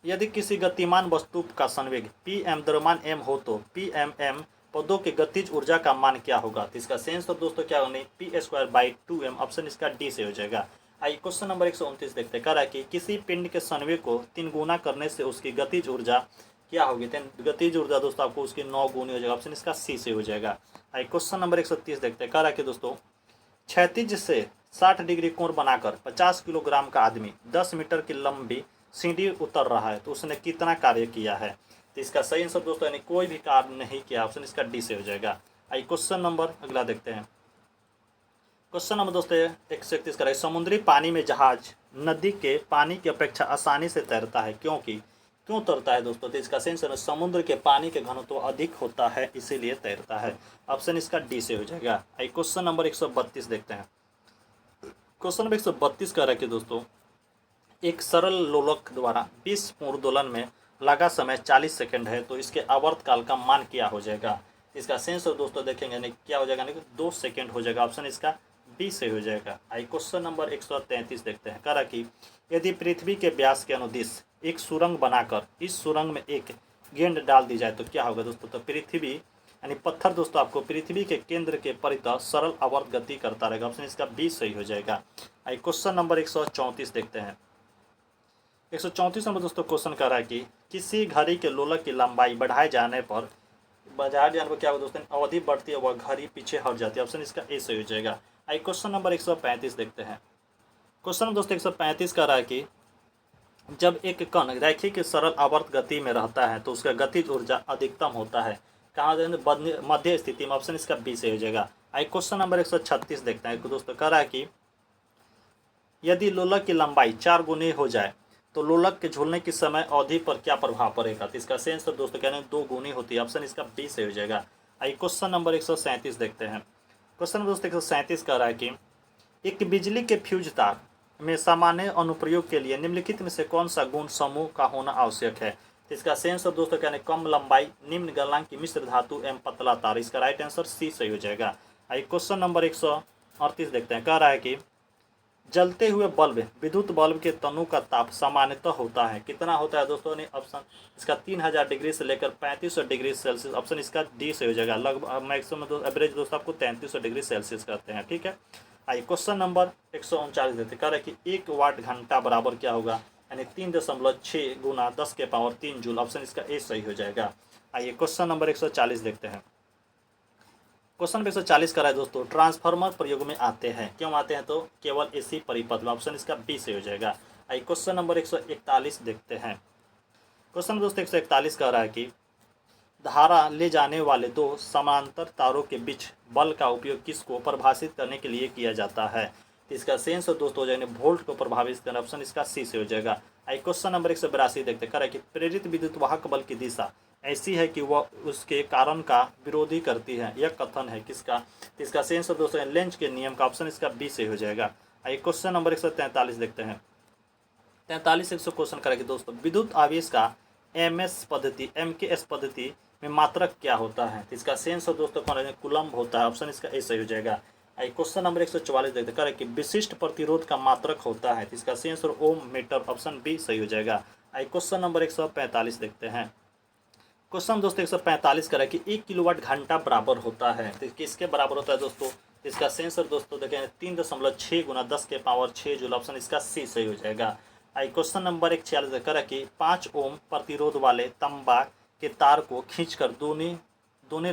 यदि किसी गतिमान वस्तु का संवेग पी एम द्रव्यमान एम हो तो पी एम एम पदों के गतिज ऊर्जा का मान क्या होगा। तो इसका सेंस ऑफ दोस्तों क्या होने p²/2m। ऑप्शन इसका डी से हो जाएगा। आइए क्वेश्चन नंबर 129 देखते हैं। कह रहा है कि किसी पिंड के संवेग को 3 गुना करने से उसकी गतिज ऊर्जा क्या होगी। गतिज ऊर्जा दोस्तों आपको उसकी 9 गुनी हो जाएगा। ऑप्शन इसका सी से हो जाएगा। आइए क्वेश्चन नंबर 130 देखते हैं। कह रहा है कि दोस्तों क्षैतिज से 60 डिग्री कोण बनाकर 50 किलोग्राम का आदमी 10 मीटर की लंबी सीढ़ी उतर रहा है तो उसने कितना कार्य किया है। तो इसका सही आंसर दोस्तों यानी कोई भी कार्य नहीं किया। ऑप्शन इसका डी से हो जाएगा। आइए क्वेश्चन नंबर अगला देखते हैं। क्वेश्चन नंबर दोस्तों 131 का समुद्री पानी में जहाज नदी के पानी की अपेक्षा आसानी से तैरता है क्यों तैरता है दोस्तों। तो इसका सही आंसर समुद्र के पानी के घनत्व अधिक होता है इसीलिए तैरता है। ऑप्शन इसका डी से हो जाएगा। आइए क्वेश्चन नंबर 132 देखते हैं। क्वेश्चन नंबर 132 कह रहा है कि दोस्तों एक सरल लोलक द्वारा 20 पूर्ण दोलन में लगा समय 40 सेकंड है तो इसके आवर्तकाल का मान क्या हो जाएगा। इसका सेंस दोस्तों देखेंगे नहीं क्या हो जाएगा, नहीं 2 सेकंड हो जाएगा। ऑप्शन इसका बी सही हो जाएगा। आइए क्वेश्चन नंबर 133 देखते हैं। कह रहा कि यदि पृथ्वी के व्यास के अनुदिश एक सुरंग बनाकर इस सुरंग में एक गेंद डाल दी जाए तो क्या होगा दोस्तों। तो पृथ्वी यानी पत्थर दोस्तों आपको पृथ्वी के केंद्र के परितः सरल आवर्त गति करता रहेगा। ऑप्शन इसका बी सही हो जाएगा। आइए क्वेश्चन नंबर 134 देखते हैं। 134 नंबर दोस्तों क्वेश्चन कर रहा है कि किसी घड़ी के लोलक की लंबाई बढ़ाए जाने पर क्या होगा दोस्तों, अवधि बढ़ती है वह घड़ी पीछे हट जाती है। ऑप्शन इसका ए सही हो जाएगा। आइए क्वेश्चन नंबर 135 देखते हैं। क्वेश्चन दोस्तों 135 कर रहा है कि जब एक कण रैखिक सरल आवर्त गति में रहता है तो उसका गतिज ऊर्जा अधिकतम होता है कहाँ, मध्य स्थिति में। ऑप्शन इसका बी सही हो जाएगा। आइए क्वेश्चन नंबर 136 देखते हैं। दोस्तों कह रहा है कि यदि लोलक की लंबाई 4 गुनी हो जाए तो लोलक के झूलने के समय अवधि पर क्या प्रभाव पड़ेगा। तो इसका सेंस तो दोस्तों कहने 2 गुनी होती है। ऑप्शन इसका बी सही हो जाएगा। आइए क्वेश्चन नंबर 137 देखते हैं। क्वेश्चन दोस्तों 137 कह रहा है कि एक बिजली के फ्यूज तार में सामान्य अनुप्रयोग के लिए निम्नलिखित में से कौन सा गुण समूह का होना आवश्यक है। तो इसका सेंस तो दोस्तों कहने कम लंबाई, निम्न गलनांक की मिश्र धातु एवं पतला तार। इसका राइट आंसर सी सही हो जाएगा। आइए क्वेश्चन नंबर 138 देखते हैं। कह रहा है कि जलते हुए बल्ब विद्युत बल्ब के तनु का ताप सामान्यतः होता है कितना होता है दोस्तों ने। ऑप्शन इसका 3000 डिग्री से लेकर 3500 डिग्री सेल्सियस। ऑप्शन इसका डी से हो जाएगा। लगभग मैक्सिमम एवरेज दोस्तों आपको 3300 डिग्री सेल्सियस करते हैं। ठीक है। आइए क्वेश्चन नंबर 139 देते हैं। कह रहा है कि 1 वाट घंटा बराबर क्या होगा, यानी 3.6 गुना 10 के पावर 3 जूल। ऑप्शन इसका ए सही हो जाएगा। आइए क्वेश्चन नंबर 140 देखते हैं। क्वेश्चन 140 का है दोस्तों ट्रांसफार्मर प्रयोग में आते हैं, क्यों आते हैं तो केवल एसी परिपथ में। ऑप्शन इसका बी से हो जाएगा। आइए क्वेश्चन नंबर 141 देखते हैं। क्वेश्चन दोस्तों 141 कह रहा है कि धारा ले जाने वाले 2 समांतर तारों के बीच बल का उपयोग किसको परिभाषित करने के लिए किया जाता है। तो इसका सेंस दोस्तों हो जाएगा वोल्ट को प्रभावित करना। ऑप्शन इसका सी से हो जाएगा। आइए क्वेश्चन नंबर 182 देखते हैं। कह रहा है कि प्रेरित विद्युत वाहक बल की दिशा ऐसी है कि वह उसके कारण का विरोधी करती है। यह कथन है किसका। इसका सेंस दोस्तों लेंज के नियम का। ऑप्शन इसका बी से हो जाएगा। आइए क्वेश्चन नंबर 143 देखते हैं। 43 100 क्वेश्चन करेंगे दोस्तों विद्युत आवेश का MKS पद्धति में मात्रक क्या होता है। तो इसका सेंस दोस्तों कौन है, कूलम्ब होता है। ऑप्शन इसका ए सही हो जाएगा। आइए क्वेश्चन नंबर 144 देखते हैं। कि विशिष्ट प्रतिरोध का मात्रक होता है। तो इसका सेंस और ओम मीटर। ऑप्शन बी सही हो जाएगा। आइए क्वेश्चन नंबर 145 देखते हैं। क्वेश्चन दोस्तों 145 करें कि 1 किलोवाट घंटा बराबर होता है। तो किसके बराबर होता है दोस्तों। इसका सेंसर दोस्तों देखें 3.6 गुना 10 के पावर 6 जूल। ऑप्शन इसका सी सही हो जाएगा। आइए क्वेश्चन नंबर 146 करें कि 5 ओम प्रतिरोध वाले तांबा के तार को खींचकर दूनी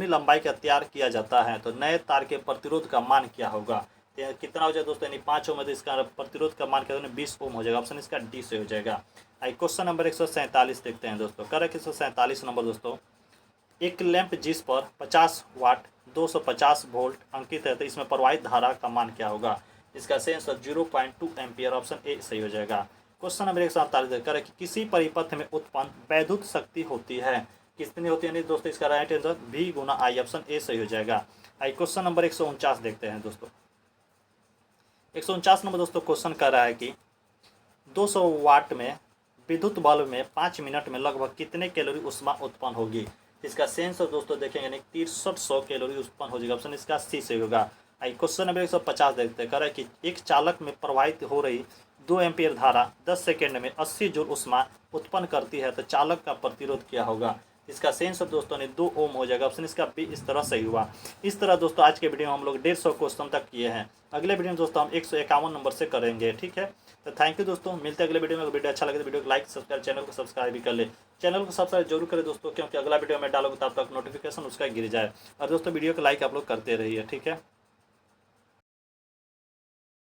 लंबाई का तैयार किया जाता है तो नए तार के प्रतिरोध का मान क्या होगा। तो कितना हो जाएगा दोस्तों, यानी 5 ओम है तो इसका प्रतिरोध का मान क्या होगा, 20 ओम हो जाएगा। ऑप्शन इसका डी से हो जाएगा। आइए क्वेश्चन नंबर 147 देखते हैं दोस्तों। कह रहा है कि 147 नंबर दोस्तों एक लैंप जिस पर 50 वाट 250 वोल्ट अंकित है तो इसमें प्रवाहित धारा का मान क्या होगा। इसका सेंस 0.2 एम्पियर। ऑप्शन ए सही हो जाएगा। क्वेश्चन नंबर 148 कह रहा है कि किसी परिपथ में उत्पन्न वैद्युत शक्ति होती है, कितनी होती है नहीं दोस्तों। इसका right answer V Guna I। Option A सही हो जाएगा। आइए क्वेश्चन नंबर 149 देखते हैं दोस्तों। 149 नंबर दोस्तों क्वेश्चन कर रहा है कि 200 वाट में विद्युत बल्ब में 5 मिनट में लगभग कितने कैलोरी ऊष्मा उत्पन्न होगी। इसका सेंस दोस्तों देखेंगे यानी 6300 कैलोरी उत्पन्न हो जाएगा। ऑप्शन इसका सी से होगा। आइए क्वेश्चन नंबर 150 देखते हैं। कह रहा है कि एक चालक में प्रवाहित हो रही 2 एम्पियर धारा 10 सेकेंड में 80 जूल ऊष्मा उत्पन्न करती है तो चालक का प्रतिरोध क्या होगा। इसका सेंस दोस्तों ने 2 ओम हो जाएगा। ऑप्शन इसका भी इस तरह सही हुआ। इस तरह दोस्तों आज के वीडियो में हम लोग 150 क्वेश्चन तक किए हैं। अगले वीडियो में दोस्तों हम 151 नंबर से करेंगे। ठीक है, तो थैंक यू दोस्तों, मिलते हैं अगले वीडियो में। अगर वीडियो अच्छा लगे तो वीडियो को लाइक सब्सक्राइब, चैनल को सब्सक्राइब भी कर ले। चैनल को सब्सक्राइब जरूर करें दोस्तों, क्योंकि अगला वीडियो में डालोगे तब तक नोटिफिकेशन उसका गिर जाए। और दोस्तों वीडियो को लाइक आप लोग करते रहिए। ठीक है।